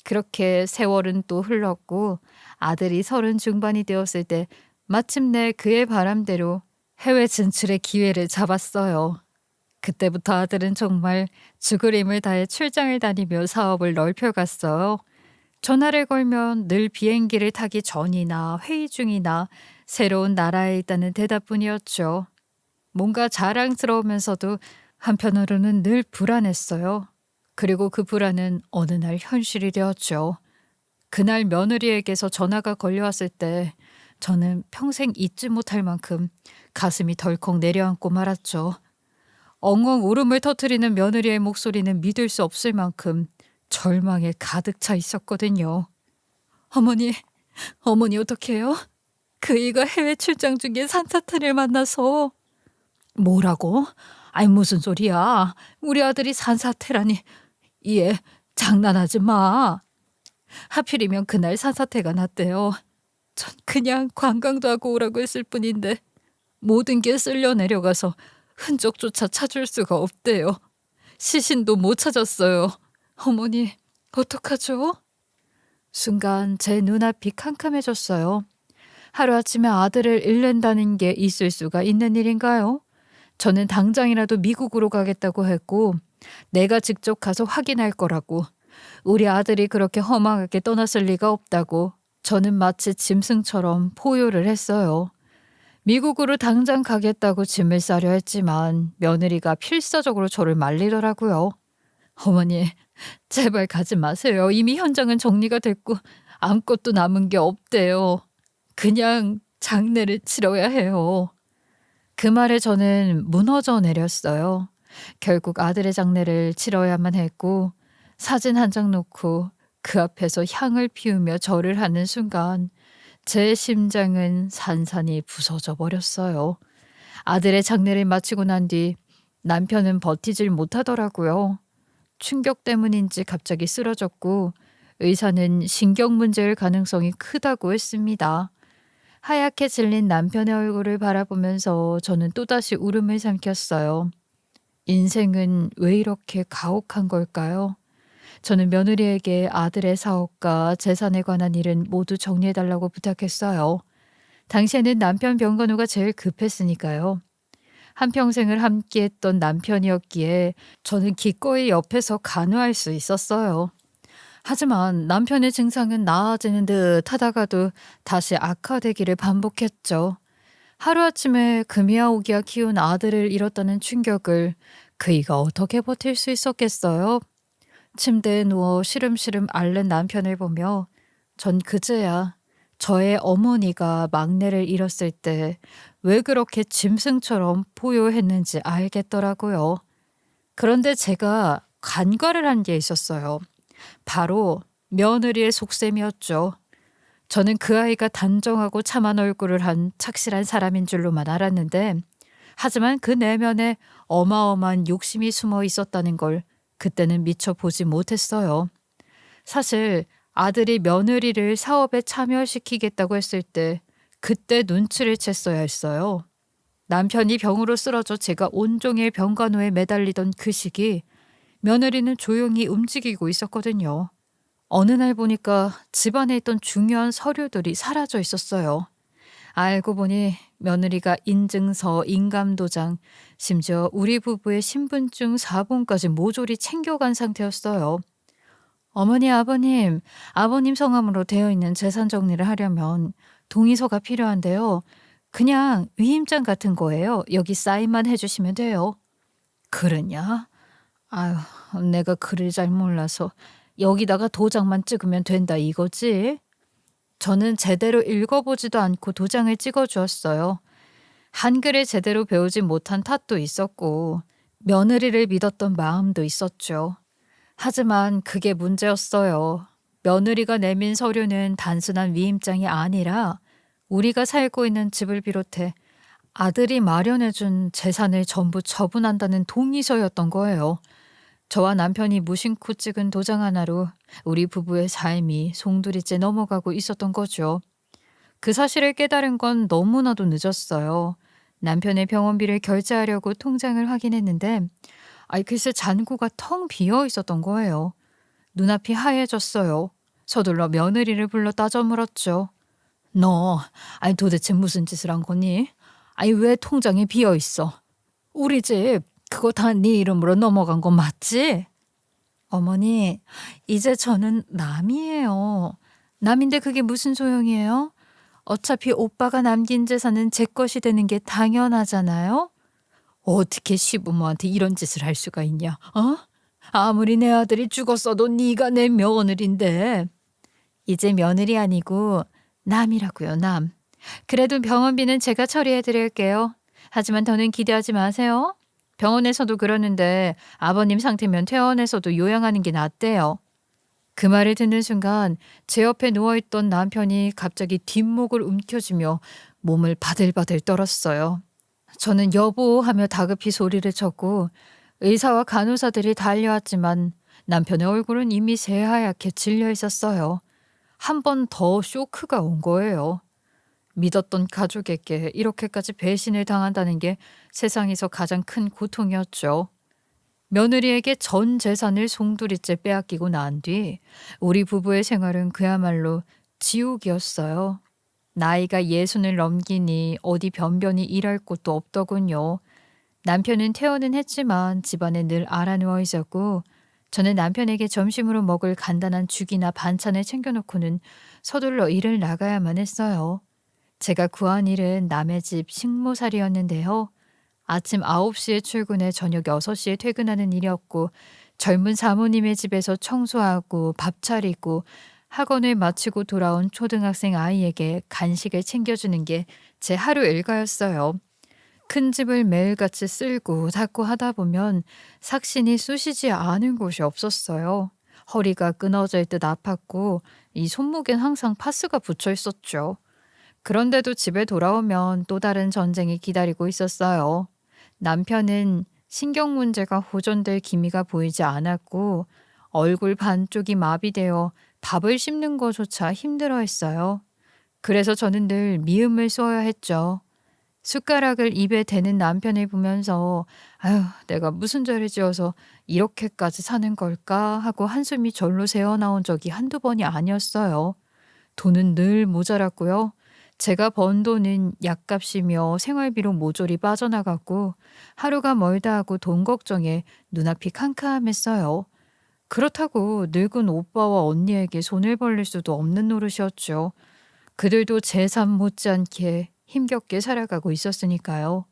[SPEAKER 1] 그렇게 세월은 또 흘렀고 아들이 30 중반이 되었을 때 마침내 그의 바람대로 해외 진출의 기회를 잡았어요. 그때부터 아들은 정말 죽을 힘을 다해 출장을 다니며 사업을 넓혀갔어요. 전화를 걸면 늘 비행기를 타기 전이나 회의 중이나 새로운 나라에 있다는 대답뿐이었죠. 뭔가 자랑스러우면서도 한편으로는 늘 불안했어요. 그리고 그 불안은 어느 날 현실이 되었죠. 그날 며느리에게서 전화가 걸려왔을 때 저는 평생 잊지 못할 만큼 가슴이 덜컥 내려앉고 말았죠. 엉엉 울음을 터뜨리는 며느리의 목소리는 믿을 수 없을 만큼 절망에 가득 차 있었거든요. 어머니 어떡해요? 그이가 해외 출장 중에 산사탄을 만나서. 뭐라고? 아니 무슨 소리야? 우리 아들이 산사태라니. 얘 장난하지 마. 하필이면 그날 산사태가 났대요. 전 그냥 관광도 하고 오라고 했을 뿐인데 모든 게 쓸려 내려가서 흔적조차 찾을 수가 없대요. 시신도 못 찾았어요. 어머니 어떡하죠? 순간 제 눈앞이 캄캄해졌어요. 하루아침에 아들을 잃는다는 게 있을 수가 있는 일인가요? 저는 당장이라도 미국으로 가겠다고 했고, 내가 직접 가서 확인할 거라고, 우리 아들이 그렇게 험하게 떠났을 리가 없다고, 저는 마치 짐승처럼 포효를 했어요. 미국으로 당장 가겠다고 짐을 싸려 했지만 며느리가 필사적으로 저를 말리더라고요. 어머니, 제발 가지 마세요. 이미 현장은 정리가 됐고 아무것도 남은 게 없대요. 그냥 장례를 치러야 해요. 그 말에 저는 무너져 내렸어요. 결국 아들의 장례를 치러야만 했고, 사진 한 장 놓고 그 앞에서 향을 피우며 절을 하는 순간 제 심장은 산산이 부서져 버렸어요. 아들의 장례를 마치고 난 뒤 남편은 버티질 못하더라고요. 충격 때문인지 갑자기 쓰러졌고, 의사는 신경 문제일 가능성이 크다고 했습니다. 하얗게 질린 남편의 얼굴을 바라보면서 저는 또다시 울음을 삼켰어요. 인생은 왜 이렇게 가혹한 걸까요? 저는 며느리에게 아들의 사업과 재산에 관한 일은 모두 정리해달라고 부탁했어요. 당시에는 남편 병간호가 제일 급했으니까요. 한평생을 함께했던 남편이었기에 저는 기꺼이 옆에서 간호할 수 있었어요. 하지만 남편의 증상은 나아지는 듯 하다가도 다시 악화되기를 반복했죠. 하루아침에 금이야 오기야 키운 아들을 잃었다는 충격을 그이가 어떻게 버틸 수 있었겠어요? 침대에 누워 시름시름 앓는 남편을 보며 전 그제야 저의 어머니가 막내를 잃었을 때 왜 그렇게 짐승처럼 포효했는지 알겠더라고요. 그런데 제가 간과를 한 게 있었어요. 바로 며느리의 속셈이었죠. 저는 그 아이가 단정하고 참한 얼굴을 한 착실한 사람인 줄로만 알았는데, 하지만 그 내면에 어마어마한 욕심이 숨어 있었다는 걸 그때는 미처 보지 못했어요. 사실 아들이 며느리를 사업에 참여시키겠다고 했을 때 그때 눈치를 챘어야 했어요. 남편이 병으로 쓰러져 제가 온종일 병간호에 매달리던 그 시기, 며느리는 조용히 움직이고 있었거든요. 어느 날 보니까 집안에 있던 중요한 서류들이 사라져 있었어요. 알고 보니 며느리가 인증서, 인감도장, 심지어 우리 부부의 신분증 4본까지 모조리 챙겨간 상태였어요. 어머니, 아버님, 아버님 성함으로 되어 있는 재산 정리를 하려면 동의서가 필요한데요. 그냥 위임장 같은 거예요. 여기 사인만 해주시면 돼요. 그러냐? 아유, 내가 글을 잘 몰라서 여기다가 도장만 찍으면 된다 이거지? 저는 제대로 읽어보지도 않고 도장을 찍어주었어요. 한글을 제대로 배우지 못한 탓도 있었고 며느리를 믿었던 마음도 있었죠. 하지만 그게 문제였어요. 며느리가 내민 서류는 단순한 위임장이 아니라 우리가 살고 있는 집을 비롯해 아들이 마련해준 재산을 전부 처분한다는 동의서였던 거예요. 저와 남편이 무심코 찍은 도장 하나로 우리 부부의 삶이 송두리째 넘어가고 있었던 거죠. 그 사실을 깨달은 건 너무나도 늦었어요. 남편의 병원비를 결제하려고 통장을 확인했는데 글쎄 잔고가 텅 비어 있었던 거예요. 눈앞이 하얘졌어요. 서둘러 며느리를 불러 따져 물었죠. 너 도대체 무슨 짓을 한 거니? 왜 통장이 비어 있어? 우리 집 그거 다 네 이름으로 넘어간 거 맞지? 어머니, 이제 저는 남이에요. 남인데 그게 무슨 소용이에요? 어차피 오빠가 남긴 재산은 제 것이 되는 게 당연하잖아요? 어떻게 시부모한테 이런 짓을 할 수가 있냐? 아무리 내 아들이 죽었어도 네가 내 며느리인데. 이제 며느리 아니고 남이라고요, 남. 그래도 병원비는 제가 처리해 드릴게요. 하지만 더는 기대하지 마세요. 병원에서도 그러는데 아버님 상태면 퇴원해서도 요양하는 게 낫대요. 그 말을 듣는 순간 제 옆에 누워있던 남편이 갑자기 뒷목을 움켜쥐며 몸을 바들바들 떨었어요. 저는 여보 하며 다급히 소리를 쳤고 의사와 간호사들이 달려왔지만 남편의 얼굴은 이미 새하얗게 질려 있었어요. 한 번 더 쇼크가 온 거예요. 믿었던 가족에게 이렇게까지 배신을 당한다는 게 세상에서 가장 큰 고통이었죠. 며느리에게 전 재산을 송두리째 빼앗기고 난 뒤 우리 부부의 생활은 그야말로 지옥이었어요. 나이가 예순을 넘기니 어디 변변히 일할 곳도 없더군요. 남편은 퇴원은 했지만 집안에 늘 알아누워 있었고 저는 남편에게 점심으로 먹을 간단한 죽이나 반찬을 챙겨놓고는 서둘러 일을 나가야만 했어요. 제가 구한 일은 남의 집 식모살이였는데요. 아침 9시에 출근해 저녁 6시에 퇴근하는 일이었고 젊은 사모님의 집에서 청소하고 밥 차리고 학원을 마치고 돌아온 초등학생 아이에게 간식을 챙겨주는 게 제 하루 일과였어요. 큰 집을 매일같이 쓸고 닦고 하다 보면 삭신이 쑤시지 않은 곳이 없었어요. 허리가 끊어질 듯 아팠고 이 손목엔 항상 파스가 붙어 있었죠. 그런데도 집에 돌아오면 또 다른 전쟁이 기다리고 있었어요. 남편은 신경 문제가 호전될 기미가 보이지 않았고 얼굴 반쪽이 마비되어 밥을 씹는 것조차 힘들어했어요. 그래서 저는 늘 미움을 쏘아야 했죠. 숟가락을 입에 대는 남편을 보면서 아휴, 내가 무슨 죄를 지어서 이렇게까지 사는 걸까 하고 한숨이 절로 새어나온 적이 한두 번이 아니었어요. 돈은 늘 모자랐고요. 제가 번 돈은 약값이며 생활비로 모조리 빠져나갔고 하루가 멀다 하고 돈 걱정에 눈앞이 캄캄했어요. 그렇다고 늙은 오빠와 언니에게 손을 벌릴 수도 없는 노릇이었죠. 그들도 제 삶 못지않게 힘겹게 살아가고 있었으니까요.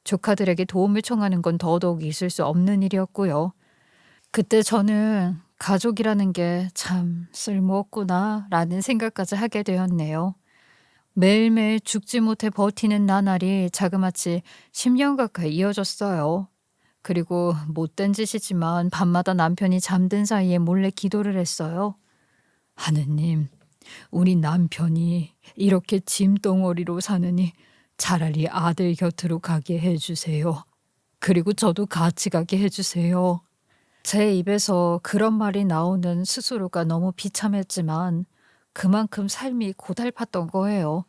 [SPEAKER 1] 조카들에게 도움을 청하는 건 더더욱 있을 수 없는 일이었고요. 그때 저는 가족이라는 게 참 쓸모없구나 라는 생각까지 하게 되었네요. 매일매일 죽지 못해 버티는 나날이 자그마치 10년 가까이 이어졌어요. 그리고 못된 짓이지만 밤마다 남편이 잠든 사이에 몰래 기도를 했어요. 하느님, 우리 남편이 이렇게 짐덩어리로 사느니 차라리 아들 곁으로 가게 해주세요. 그리고 저도 같이 가게 해주세요. 제 입에서 그런 말이 나오는 스스로가 너무 비참했지만 그만큼 삶이 고달팠던 거예요.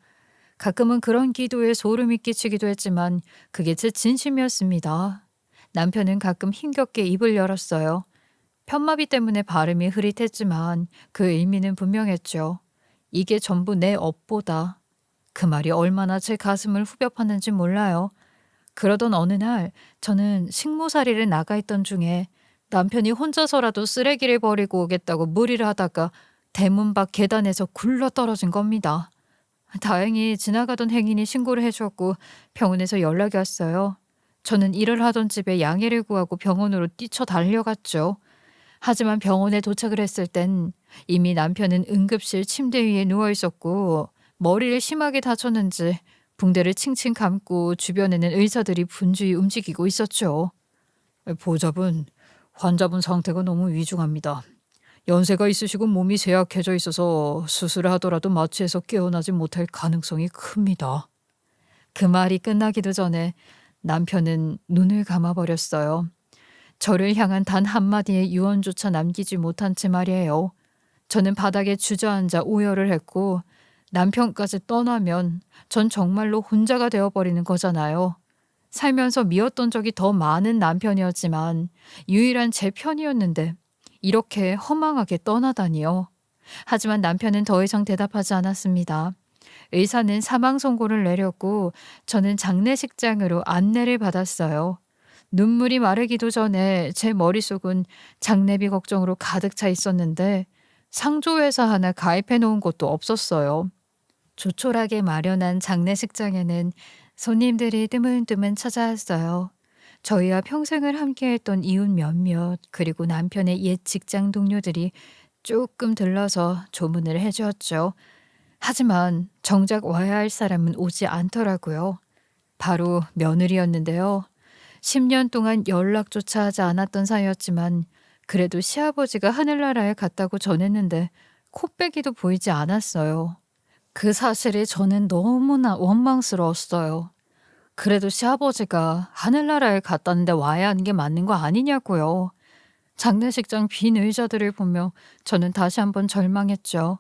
[SPEAKER 1] 가끔은 그런 기도에 소름이 끼치기도 했지만 그게 제 진심이었습니다. 남편은 가끔 힘겹게 입을 열었어요. 편마비 때문에 발음이 흐릿했지만 그 의미는 분명했죠. 이게 전부 내 업보다. 그 말이 얼마나 제 가슴을 후벼 팠는지 몰라요. 그러던 어느 날 저는 식모살이를 나가 있던 중에 남편이 혼자서라도 쓰레기를 버리고 오겠다고 무리를 하다가 대문 밖 계단에서 굴러 떨어진 겁니다. 다행히 지나가던 행인이 신고를 해주었고 병원에서 연락이 왔어요. 저는 일을 하던 집에 양해를 구하고 병원으로 뛰쳐 달려갔죠. 하지만 병원에 도착을 했을 땐 이미 남편은 응급실 침대 위에 누워 있었고 머리를 심하게 다쳤는지 붕대를 칭칭 감고 주변에는 의사들이 분주히 움직이고 있었죠. 보호자분, 환자분 상태가 너무 위중합니다. 연세가 있으시고 몸이 쇠약해져 있어서 수술을 하더라도 마취해서 깨어나지 못할 가능성이 큽니다. 그 말이 끝나기도 전에 남편은 눈을 감아버렸어요. 저를 향한 단 한마디의 유언조차 남기지 못한 채 말이에요. 저는 바닥에 주저앉아 오열을 했고 남편까지 떠나면 전 정말로 혼자가 되어버리는 거잖아요. 살면서 미웠던 적이 더 많은 남편이었지만 유일한 제 편이었는데 이렇게 허망하게 떠나다니요. 하지만 남편은 더 이상 대답하지 않았습니다. 의사는 사망 선고를 내렸고 저는 장례식장으로 안내를 받았어요. 눈물이 마르기도 전에 제 머릿속은 장례비 걱정으로 가득 차 있었는데 상조회사 하나 가입해 놓은 곳도 없었어요. 조촐하게 마련한 장례식장에는 손님들이 뜨문뜨문 찾아왔어요. 저희와 평생을 함께했던 이웃 몇몇 그리고 남편의 옛 직장 동료들이 조금 들러서 조문을 해주었죠. 하지만 정작 와야 할 사람은 오지 않더라고요. 바로 며느리였는데요. 10년 동안 연락조차 하지 않았던 사이였지만 그래도 시아버지가 하늘나라에 갔다고 전했는데 코빼기도 보이지 않았어요. 그 사실이 저는 너무나 원망스러웠어요. 그래도 시아버지가 하늘나라에 갔다는데 와야 하는 게 맞는 거 아니냐고요. 장례식장 빈 의자들을 보며 저는 다시 한번 절망했죠.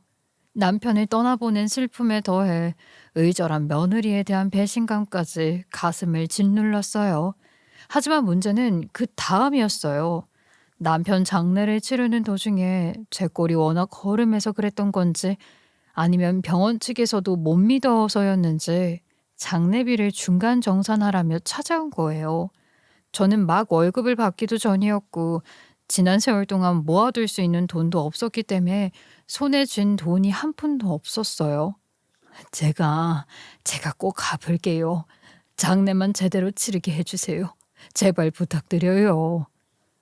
[SPEAKER 1] 남편을 떠나보낸 슬픔에 더해 의절한 며느리에 대한 배신감까지 가슴을 짓눌렀어요. 하지만 문제는 그 다음이었어요. 남편 장례를 치르는 도중에 제 꼴이 워낙 허름해서 그랬던 건지 아니면 병원 측에서도 못 믿어서였는지 장례비를 중간 정산하라며 찾아온 거예요. 저는 막 월급을 받기도 전이었고 지난 세월 동안 모아둘 수 있는 돈도 없었기 때문에 손에 쥔 돈이 한 푼도 없었어요. 제가 꼭 갚을게요. 장례만 제대로 치르게 해주세요. 제발 부탁드려요.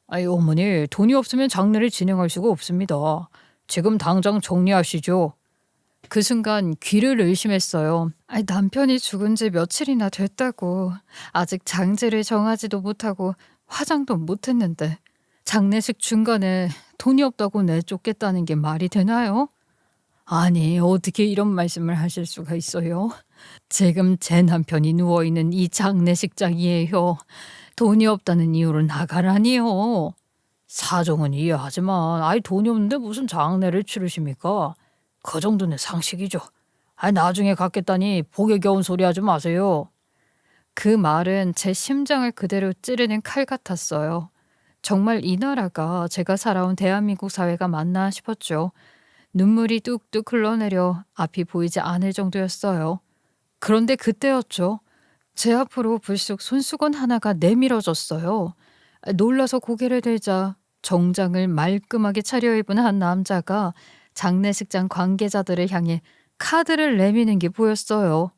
[SPEAKER 1] 아이, 어머니, 돈이 없으면 장례를 진행할 수가 없습니다. 지금 당장 정리하시죠. 그 순간 귀를 의심했어요. 아이, 남편이 죽은 지 며칠이나 됐다고. 아직 장제를 정하지도 못하고 화장도 못했는데 장례식 중간에 돈이 없다고 내쫓겠다는 게 말이 되나요? 아니, 어떻게 이런 말씀을 하실 수가 있어요? 지금 제 남편이 누워있는 이 장례식장이에요. 돈이 없다는 이유로 나가라니요. 사정은 이해하지만 아이, 돈이 없는데 무슨 장례를 치르십니까? 그 정도는 상식이죠. 아이, 나중에 갖겠다니 복에 겨운 소리 하지 마세요. 그 말은 제 심장을 그대로 찌르는 칼 같았어요. 정말 이 나라가 제가 살아온 대한민국 사회가 맞나 싶었죠. 눈물이 뚝뚝 흘러내려 앞이 보이지 않을 정도였어요. 그런데 그때였죠. 제 앞으로 불쑥 손수건 하나가 내밀어졌어요. 놀라서 고개를 들자 정장을 말끔하게 차려입은 한 남자가 장례식장 관계자들을 향해 카드를 내미는 게 보였어요.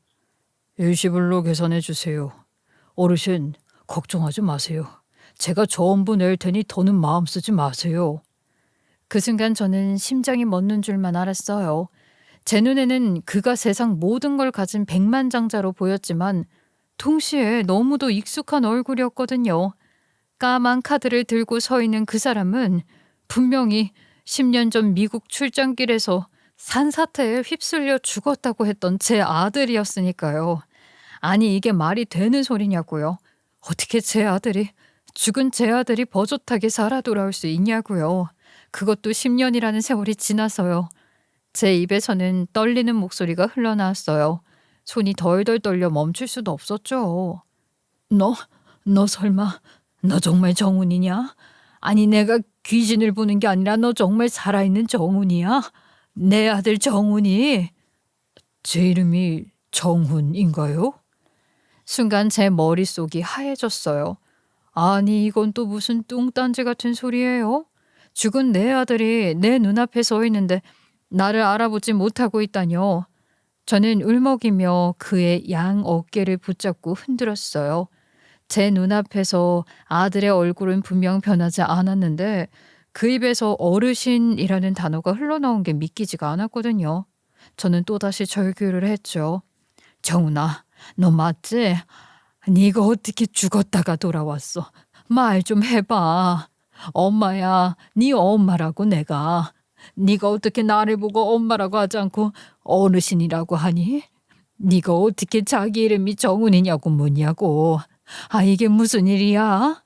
[SPEAKER 1] 일시불로 계산해 주세요. 어르신, 걱정하지 마세요. 제가 전부 낼 테니 더는 마음 쓰지 마세요. 그 순간 저는 심장이 멎는 줄만 알았어요. 제 눈에는 그가 세상 모든 걸 가진 백만장자로 보였지만 동시에 너무도 익숙한 얼굴이었거든요. 까만 카드를 들고 서 있는 그 사람은 분명히 10년 전 미국 출장길에서 산사태에 휩쓸려 죽었다고 했던 제 아들이었으니까요. 아니, 이게 말이 되는 소리냐고요. 어떻게 죽은 제 아들이 버젓하게 살아 돌아올 수 있냐고요. 그것도 10년이라는 세월이 지나서요. 제 입에서는 떨리는 목소리가 흘러나왔어요. 손이 덜덜 떨려 멈출 수도 없었죠. 너 설마 너 정말 정훈이냐? 아니, 내가 귀신을 보는 게 아니라 너 정말 살아있는 정훈이야? 내 아들 정훈이? 제 이름이 정훈인가요? 순간 제 머릿속이 하얘졌어요. 아니, 이건 또 무슨 뚱딴지 같은 소리예요? 죽은 내 아들이 내 눈앞에 서 있는데 나를 알아보지 못하고 있다뇨. 저는 울먹이며 그의 양 어깨를 붙잡고 흔들었어요. 제 눈앞에서 아들의 얼굴은 분명 변하지 않았는데 그 입에서 어르신이라는 단어가 흘러나온 게 믿기지가 않았거든요. 저는 또다시 절규를 했죠. 정훈아, 너 맞지? 네가 어떻게 죽었다가 돌아왔어? 말 좀 해봐. 엄마야, 네 엄마라고 내가. 네가 어떻게 나를 보고 엄마라고 하지 않고 어르신이라고 하니? 네가 어떻게 자기 이름이 정훈이냐고 묻냐고. 아, 이게 무슨 일이야?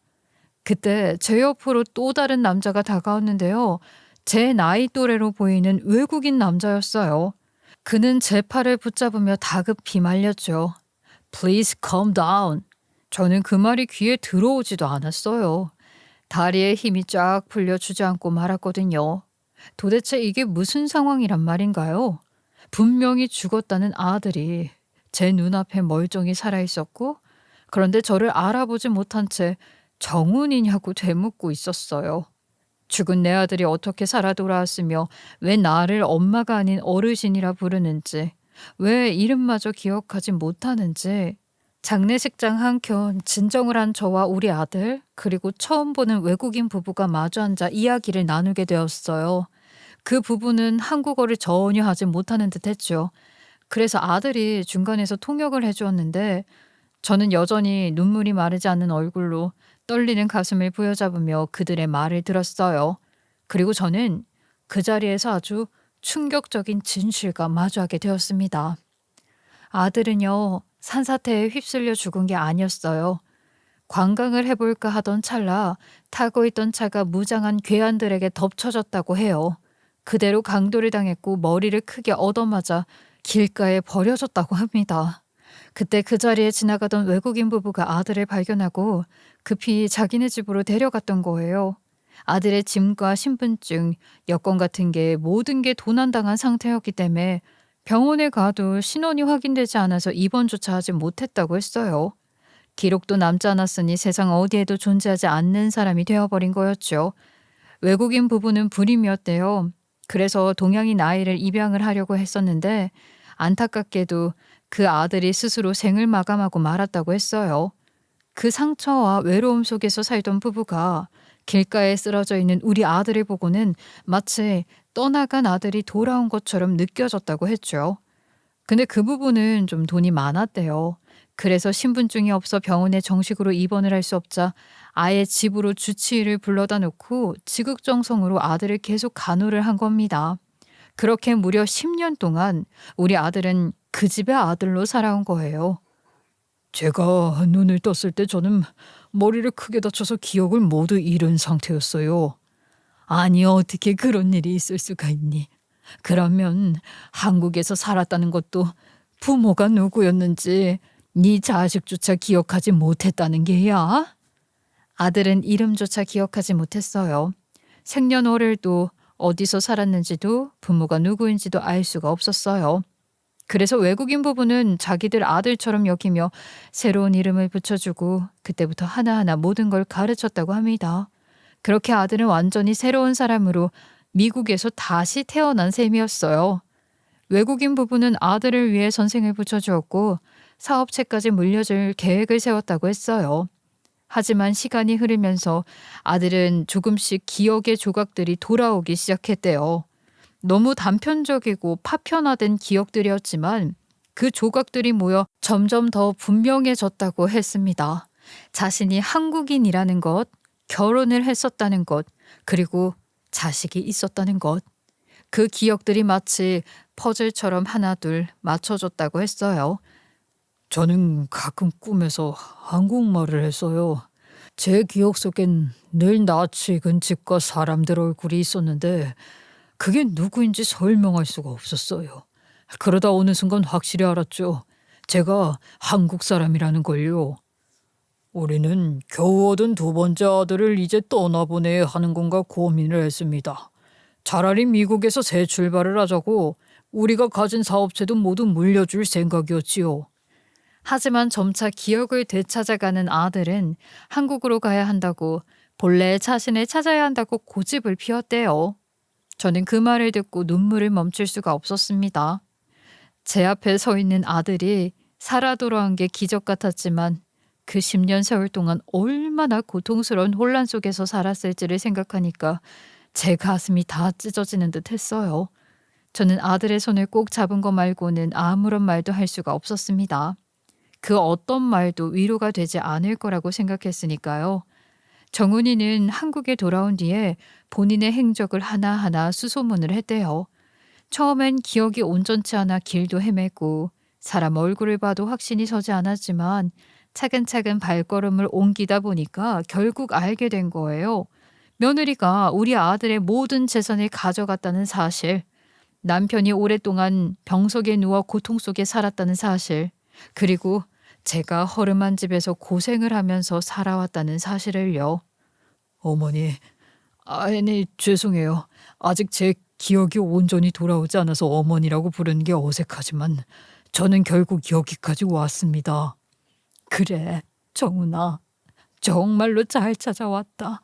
[SPEAKER 1] 그때 제 옆으로 또 다른 남자가 다가왔는데요. 제 나이 또래로 보이는 외국인 남자였어요. 그는 제 팔을 붙잡으며 다급히 말렸죠. Please calm down. 저는 그 말이 귀에 들어오지도 않았어요. 다리에 힘이 쫙 풀려 주저앉고 말았거든요. 도대체 이게 무슨 상황이란 말인가요? 분명히 죽었다는 아들이 제 눈앞에 멀쩡히 살아있었고 그런데 저를 알아보지 못한 채 정훈이냐고 되묻고 있었어요. 죽은 내 아들이 어떻게 살아 돌아왔으며 왜 나를 엄마가 아닌 어르신이라 부르는지, 왜 이름마저 기억하지 못하는지, 장례식장 한켠 진정을 한 저와 우리 아들, 그리고 처음 보는 외국인 부부가 마주 앉아 이야기를 나누게 되었어요. 그 부부는 한국어를 전혀 하지 못하는 듯 했죠. 그래서 아들이 중간에서 통역을 해주었는데 저는 여전히 눈물이 마르지 않는 얼굴로 떨리는 가슴을 부여잡으며 그들의 말을 들었어요. 그리고 저는 그 자리에서 아주 충격적인 진실과 마주하게 되었습니다. 아들은요, 산사태에 휩쓸려 죽은 게 아니었어요. 관광을 해볼까 하던 찰나 타고 있던 차가 무장한 괴한들에게 덮쳐졌다고 해요. 그대로 강도를 당했고 머리를 크게 얻어맞아 길가에 버려졌다고 합니다. 그때 그 자리에 지나가던 외국인 부부가 아들을 발견하고 급히 자기네 집으로 데려갔던 거예요. 아들의 짐과 신분증, 여권 같은 게 모든 게 도난당한 상태였기 때문에 병원에 가도 신원이 확인되지 않아서 입원조차 하지 못했다고 했어요. 기록도 남지 않았으니 세상 어디에도 존재하지 않는 사람이 되어버린 거였죠. 외국인 부부는 불임이었대요. 그래서 동양인 아이를 입양을 하려고 했었는데 안타깝게도 그 아들이 스스로 생을 마감하고 말았다고 했어요. 그 상처와 외로움 속에서 살던 부부가 길가에 쓰러져 있는 우리 아들을 보고는 마치 떠나간 아들이 돌아온 것처럼 느껴졌다고 했죠. 근데 그 부부는 좀 돈이 많았대요. 그래서 신분증이 없어 병원에 정식으로 입원을 할 수 없자 아예 집으로 주치의를 불러다 놓고 지극정성으로 아들을 계속 간호를 한 겁니다. 그렇게 무려 10년 동안 우리 아들은 그 집의 아들로 살아온 거예요. 제가 눈을 떴을 때 저는 머리를 크게 다쳐서 기억을 모두 잃은 상태였어요. 아니, 어떻게 그런 일이 있을 수가 있니? 그러면 한국에서 살았다는 것도 부모가 누구였는지 네 자식조차 기억하지 못했다는 게야? 아들은 이름조차 기억하지 못했어요. 생년월일도 어디서 살았는지도 부모가 누구인지도 알 수가 없었어요. 그래서 외국인 부부는 자기들 아들처럼 여기며 새로운 이름을 붙여주고 그때부터 하나하나 모든 걸 가르쳤다고 합니다. 그렇게 아들은 완전히 새로운 사람으로 미국에서 다시 태어난 셈이었어요. 외국인 부부는 아들을 위해 선생을 붙여주었고 사업체까지 물려줄 계획을 세웠다고 했어요. 하지만 시간이 흐르면서 아들은 조금씩 기억의 조각들이 돌아오기 시작했대요. 너무 단편적이고 파편화된 기억들이었지만 그 조각들이 모여 점점 더 분명해졌다고 했습니다. 자신이 한국인이라는 것, 결혼을 했었다는 것, 그리고 자식이 있었다는 것. 그 기억들이 마치 퍼즐처럼 하나둘 맞춰졌다고 했어요. 저는 가끔 꿈에서 한국말을 했어요. 제 기억 속엔 늘 낯이 익은 집과 사람들 얼굴이 있었는데 그게 누구인지 설명할 수가 없었어요. 그러다 어느 순간 확실히 알았죠. 제가 한국 사람이라는 걸요. 우리는 겨우 얻은 두 번째 아들을 이제 떠나보내야 하는 건가 고민을 했습니다. 차라리 미국에서 새 출발을 하자고 우리가 가진 사업체도 모두 물려줄 생각이었지요. 하지만 점차 기억을 되찾아가는 아들은 한국으로 가야 한다고 본래의 자신을 찾아야 한다고 고집을 피웠대요. 저는 그 말을 듣고 눈물을 멈출 수가 없었습니다. 제 앞에 서 있는 아들이 살아 돌아온 게 기적 같았지만 그 10년 세월 동안 얼마나 고통스러운 혼란 속에서 살았을지를 생각하니까 제 가슴이 다 찢어지는 듯 했어요. 저는 아들의 손을 꼭 잡은 거 말고는 아무런 말도 할 수가 없었습니다. 그 어떤 말도 위로가 되지 않을 거라고 생각했으니까요. 정훈이는 한국에 돌아온 뒤에 본인의 행적을 하나하나 수소문을 했대요. 처음엔 기억이 온전치 않아 길도 헤매고 사람 얼굴을 봐도 확신이 서지 않았지만 차근차근 발걸음을 옮기다 보니까 결국 알게 된 거예요. 며느리가 우리 아들의 모든 재산을 가져갔다는 사실, 남편이 오랫동안 병석에 누워 고통 속에 살았다는 사실, 그리고 제가 허름한 집에서 고생을 하면서 살아왔다는 사실을요. 어머니, 아니 죄송해요. 아직 제 기억이 온전히 돌아오지 않아서 어머니라고 부르는 게 어색하지만 저는 결국 여기까지 왔습니다. 그래, 정훈아. 정말로 잘 찾아왔다.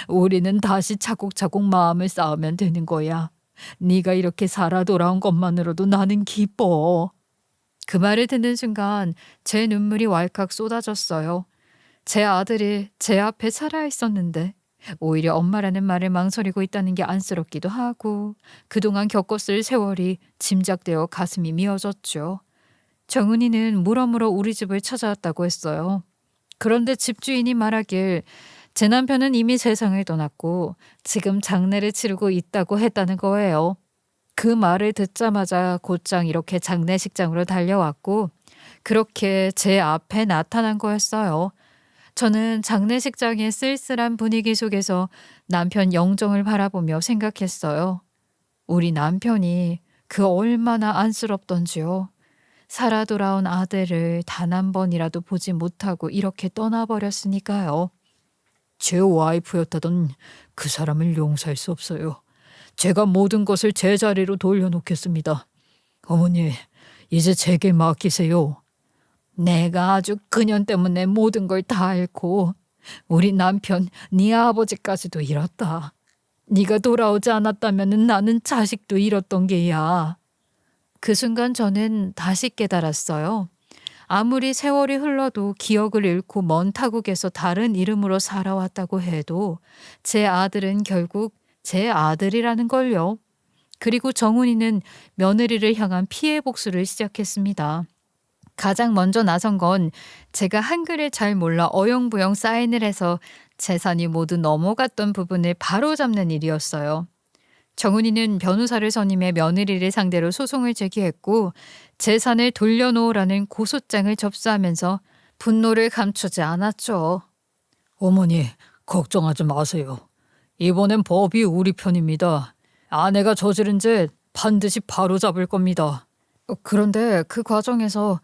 [SPEAKER 1] 우리는 다시 차곡차곡 마음을 쌓으면 되는 거야. 네가 이렇게 살아 돌아온 것만으로도 나는 기뻐. 그 말을 듣는 순간 제 눈물이 왈칵 쏟아졌어요. 제 아들이 제 앞에 살아있었는데 오히려 엄마라는 말을 망설이고 있다는 게 안쓰럽기도 하고 그동안 겪었을 세월이 짐작되어 가슴이 미어졌죠. 정은이는 물어물어 우리 집을 찾아왔다고 했어요. 그런데 집주인이 말하길 제 남편은 이미 세상을 떠났고 지금 장례를 치르고 있다고 했다는 거예요. 그 말을 듣자마자 곧장 이렇게 장례식장으로 달려왔고 그렇게 제 앞에 나타난 거였어요. 저는 장례식장의 쓸쓸한 분위기 속에서 남편 영정을 바라보며 생각했어요. 우리 남편이 그 얼마나 안쓰럽던지요. 살아 돌아온 아들을 단 한 번이라도 보지 못하고 이렇게 떠나버렸으니까요.
[SPEAKER 3] 제 와이프였다던 그 사람을 용서할 수 없어요. 제가 모든 것을 제자리로 돌려놓겠습니다. 어머니, 이제 제게 맡기세요. 내가 아주 그년 때문에 모든 걸 다 잃고 우리 남편, 네 아버지까지도 잃었다. 네가 돌아오지 않았다면 나는 자식도 잃었던 게야.
[SPEAKER 1] 그 순간 저는 다시 깨달았어요. 아무리 세월이 흘러도 기억을 잃고 먼 타국에서 다른 이름으로 살아왔다고 해도 제 아들은 결국 제 아들이라는 걸요. 그리고 정훈이는 며느리를 향한 피해 복수를 시작했습니다. 가장 먼저 나선 건 제가 한글을 잘 몰라 어영부영 사인을 해서 재산이 모두 넘어갔던 부분을 바로잡는 일이었어요. 정훈이는 변호사를 선임해 며느리를 상대로 소송을 제기했고 재산을 돌려놓으라는 고소장을 접수하면서 분노를 감추지 않았죠.
[SPEAKER 3] 어머니, 걱정하지 마세요. 이번엔 법이 우리 편입니다. 아내가 저지른 죄 반드시 바로잡을 겁니다.
[SPEAKER 1] 그런데 그 과정에서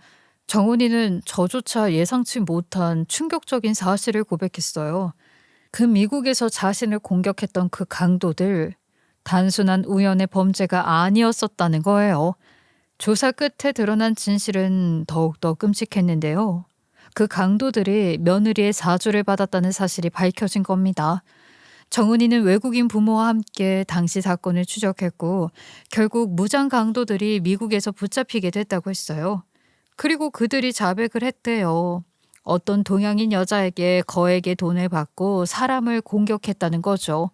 [SPEAKER 1] 정훈이는 저조차 예상치 못한 충격적인 사실을 고백했어요. 그 미국에서 자신을 공격했던 그 강도들, 단순한 우연의 범죄가 아니었었다는 거예요. 조사 끝에 드러난 진실은 더욱더 끔찍했는데요. 그 강도들이 며느리의 사주를 받았다는 사실이 밝혀진 겁니다. 정은이는 외국인 부모와 함께 당시 사건을 추적했고 결국 무장 강도들이 미국에서 붙잡히게 됐다고 했어요. 그리고 그들이 자백을 했대요. 어떤 동양인 여자에게 거액의 돈을 받고 사람을 공격했다는 거죠.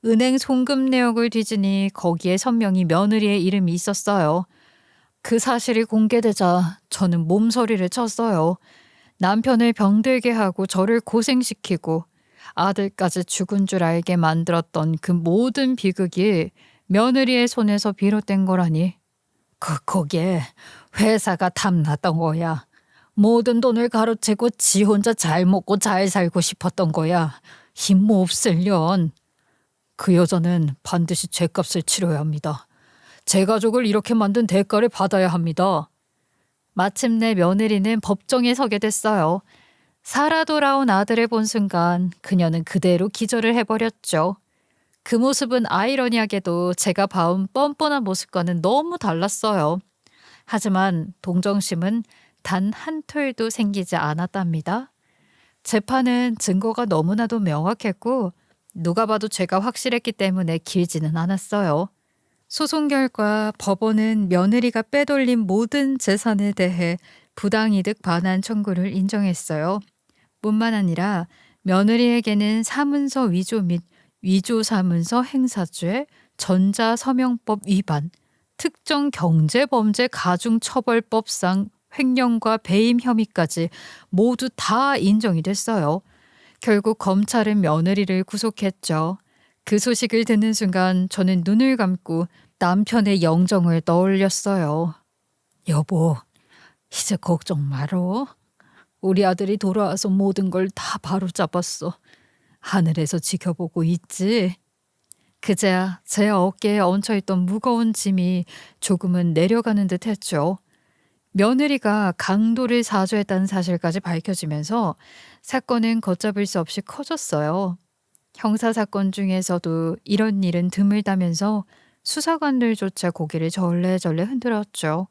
[SPEAKER 1] 은행 송금 내역을 뒤지니 거기에 선명히 며느리의 이름이 있었어요. 그 사실이 공개되자 저는 몸서리를 쳤어요. 남편을 병들게 하고 저를 고생시키고 아들까지 죽은 줄 알게 만들었던 그 모든 비극이 며느리의 손에서 비롯된 거라니.
[SPEAKER 3] 거기에 회사가 탐났던 거야. 모든 돈을 가로채고 지 혼자 잘 먹고 잘 살고 싶었던 거야. 힘 없을련. 그 여자는 반드시 죗값을 치러야 합니다. 제 가족을 이렇게 만든 대가를 받아야 합니다.
[SPEAKER 1] 마침내 며느리는 법정에 서게 됐어요. 살아 돌아온 아들을 본 순간 그녀는 그대로 기절을 해버렸죠. 그 모습은 아이러니하게도 제가 봐온 뻔뻔한 모습과는 너무 달랐어요. 하지만 동정심은 단 한 톨도 생기지 않았답니다. 재판은 증거가 너무나도 명확했고 누가 봐도 죄가 확실했기 때문에 길지는 않았어요. 소송 결과 법원은 며느리가 빼돌린 모든 재산에 대해 부당이득 반환 청구를 인정했어요. 뿐만 아니라 며느리에게는 사문서 위조 및 위조사문서 행사죄, 전자서명법 위반, 특정 경제범죄 가중처벌법상 횡령과 배임 혐의까지 모두 다 인정이 됐어요. 결국 검찰은 며느리를 구속했죠. 그 소식을 듣는 순간 저는 눈을 감고 남편의 영정을 떠올렸어요.
[SPEAKER 3] 여보, 이제 걱정 말어. 우리 아들이 돌아와서 모든 걸 다 바로잡았어. 하늘에서 지켜보고 있지.
[SPEAKER 1] 그제야 제 어깨에 얹혀있던 무거운 짐이 조금은 내려가는 듯 했죠. 며느리가 강도를 사주했다는 사실까지 밝혀지면서 사건은 걷잡을 수 없이 커졌어요. 형사사건 중에서도 이런 일은 드물다면서 수사관들조차 고개를 절레절레 흔들었죠.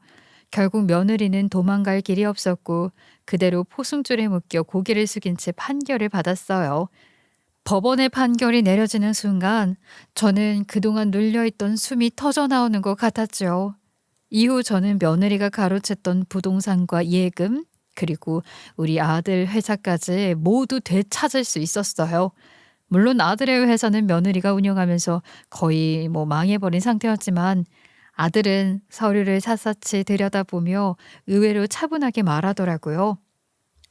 [SPEAKER 1] 결국 며느리는 도망갈 길이 없었고 그대로 포승줄에 묶여 고개를 숙인 채 판결을 받았어요. 법원의 판결이 내려지는 순간 저는 그동안 눌려있던 숨이 터져나오는 것 같았죠. 이후 저는 며느리가 가로챘던 부동산과 예금 그리고 우리 아들 회사까지 모두 되찾을 수 있었어요. 물론 아들의 회사는 며느리가 운영하면서 거의 망해버린 상태였지만 아들은 서류를 샅샅이 들여다보며 의외로 차분하게 말하더라고요.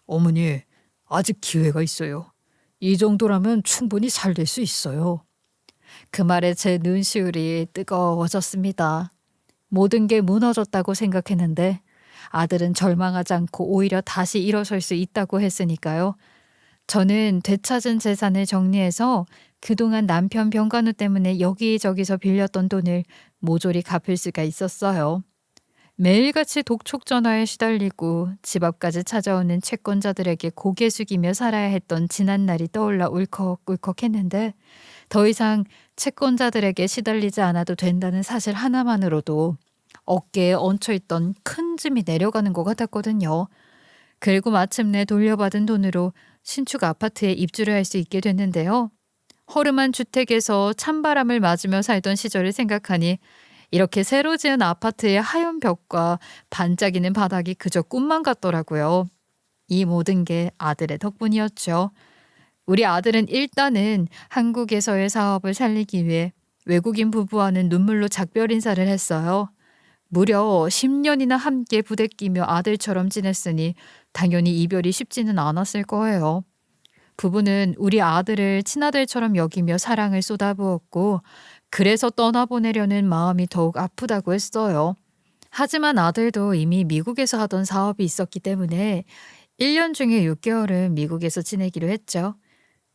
[SPEAKER 3] 어머니, 아직 기회가 있어요. 이 정도라면 충분히 살릴 수 있어요.
[SPEAKER 1] 그 말에 제 눈시울이 뜨거워졌습니다. 모든 게 무너졌다고 생각했는데 아들은 절망하지 않고 오히려 다시 일어설 수 있다고 했으니까요. 저는 되찾은 재산을 정리해서 그동안 남편 병간호 때문에 여기저기서 빌렸던 돈을 모조리 갚을 수가 있었어요. 매일같이 독촉 전화에 시달리고 집 앞까지 찾아오는 채권자들에게 고개 숙이며 살아야 했던 지난날이 떠올라 울컥울컥했는데 더 이상 채권자들에게 시달리지 않아도 된다는 사실 하나만으로도 어깨에 얹혀있던 큰 짐이 내려가는 것 같았거든요. 그리고 마침내 돌려받은 돈으로 신축 아파트에 입주를 할 수 있게 됐는데요. 허름한 주택에서 찬바람을 맞으며 살던 시절을 생각하니 이렇게 새로 지은 아파트의 하얀 벽과 반짝이는 바닥이 그저 꿈만 같더라고요. 이 모든 게 아들의 덕분이었죠. 우리 아들은 일단은 한국에서의 사업을 살리기 위해 외국인 부부와는 눈물로 작별 인사를 했어요. 무려 10년이나 함께 부대끼며 아들처럼 지냈으니 당연히 이별이 쉽지는 않았을 거예요. 부부는 우리 아들을 친아들처럼 여기며 사랑을 쏟아부었고 그래서 떠나보내려는 마음이 더욱 아프다고 했어요. 하지만 아들도 이미 미국에서 하던 사업이 있었기 때문에 1년 중에 6개월은 미국에서 지내기로 했죠.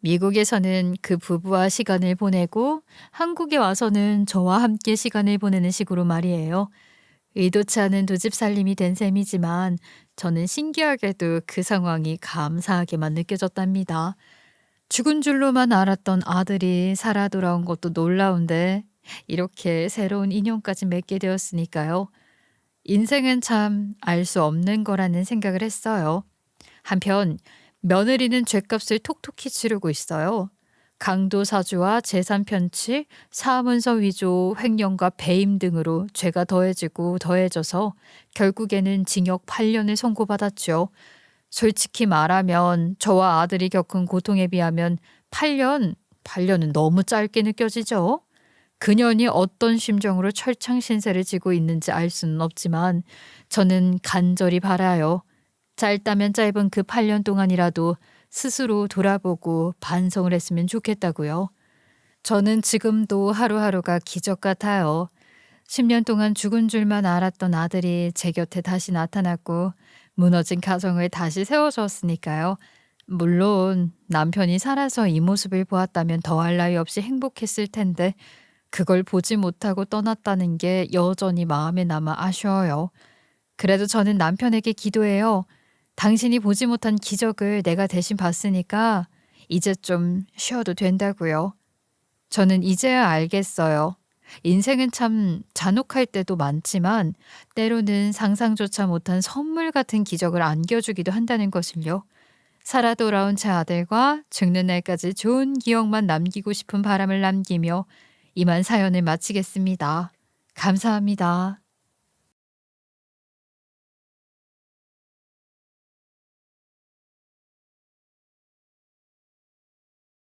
[SPEAKER 1] 미국에서는 그 부부와 시간을 보내고 한국에 와서는 저와 함께 시간을 보내는 식으로 말이에요. 의도치 않은 두 집 살림이 된 셈이지만 저는 신기하게도 그 상황이 감사하게만 느껴졌답니다. 죽은 줄로만 알았던 아들이 살아 돌아온 것도 놀라운데 이렇게 새로운 인연까지 맺게 되었으니까요. 인생은 참 알 수 없는 거라는 생각을 했어요. 한편 며느리는 죗값을 톡톡히 치르고 있어요. 강도사주와 재산 편취, 사문서 위조, 횡령과 배임 등으로 죄가 더해지고 더해져서 결국에는 징역 8년을 선고받았죠. 솔직히 말하면 저와 아들이 겪은 고통에 비하면 8년은 너무 짧게 느껴지죠. 그년이 어떤 심정으로 철창 신세를 지고 있는지 알 수는 없지만 저는 간절히 바라요. 짧다면 짧은 그 8년 동안이라도 스스로 돌아보고 반성을 했으면 좋겠다고요. 저는 지금도 하루하루가 기적 같아요. 10년 동안 죽은 줄만 알았던 아들이 제 곁에 다시 나타났고 무너진 가정을 다시 세워주었으니까요. 물론 남편이 살아서 이 모습을 보았다면 더할 나위 없이 행복했을 텐데 그걸 보지 못하고 떠났다는 게 여전히 마음에 남아 아쉬워요. 그래도 저는 남편에게 기도해요. 당신이 보지 못한 기적을 내가 대신 봤으니까 이제 좀 쉬어도 된다고요. 저는 이제야 알겠어요. 인생은 참 잔혹할 때도 많지만 때로는 상상조차 못한 선물 같은 기적을 안겨주기도 한다는 것을요. 살아 돌아온 제 아들과 죽는 날까지 좋은 기억만 남기고 싶은 바람을 남기며 이만 사연을 마치겠습니다. 감사합니다.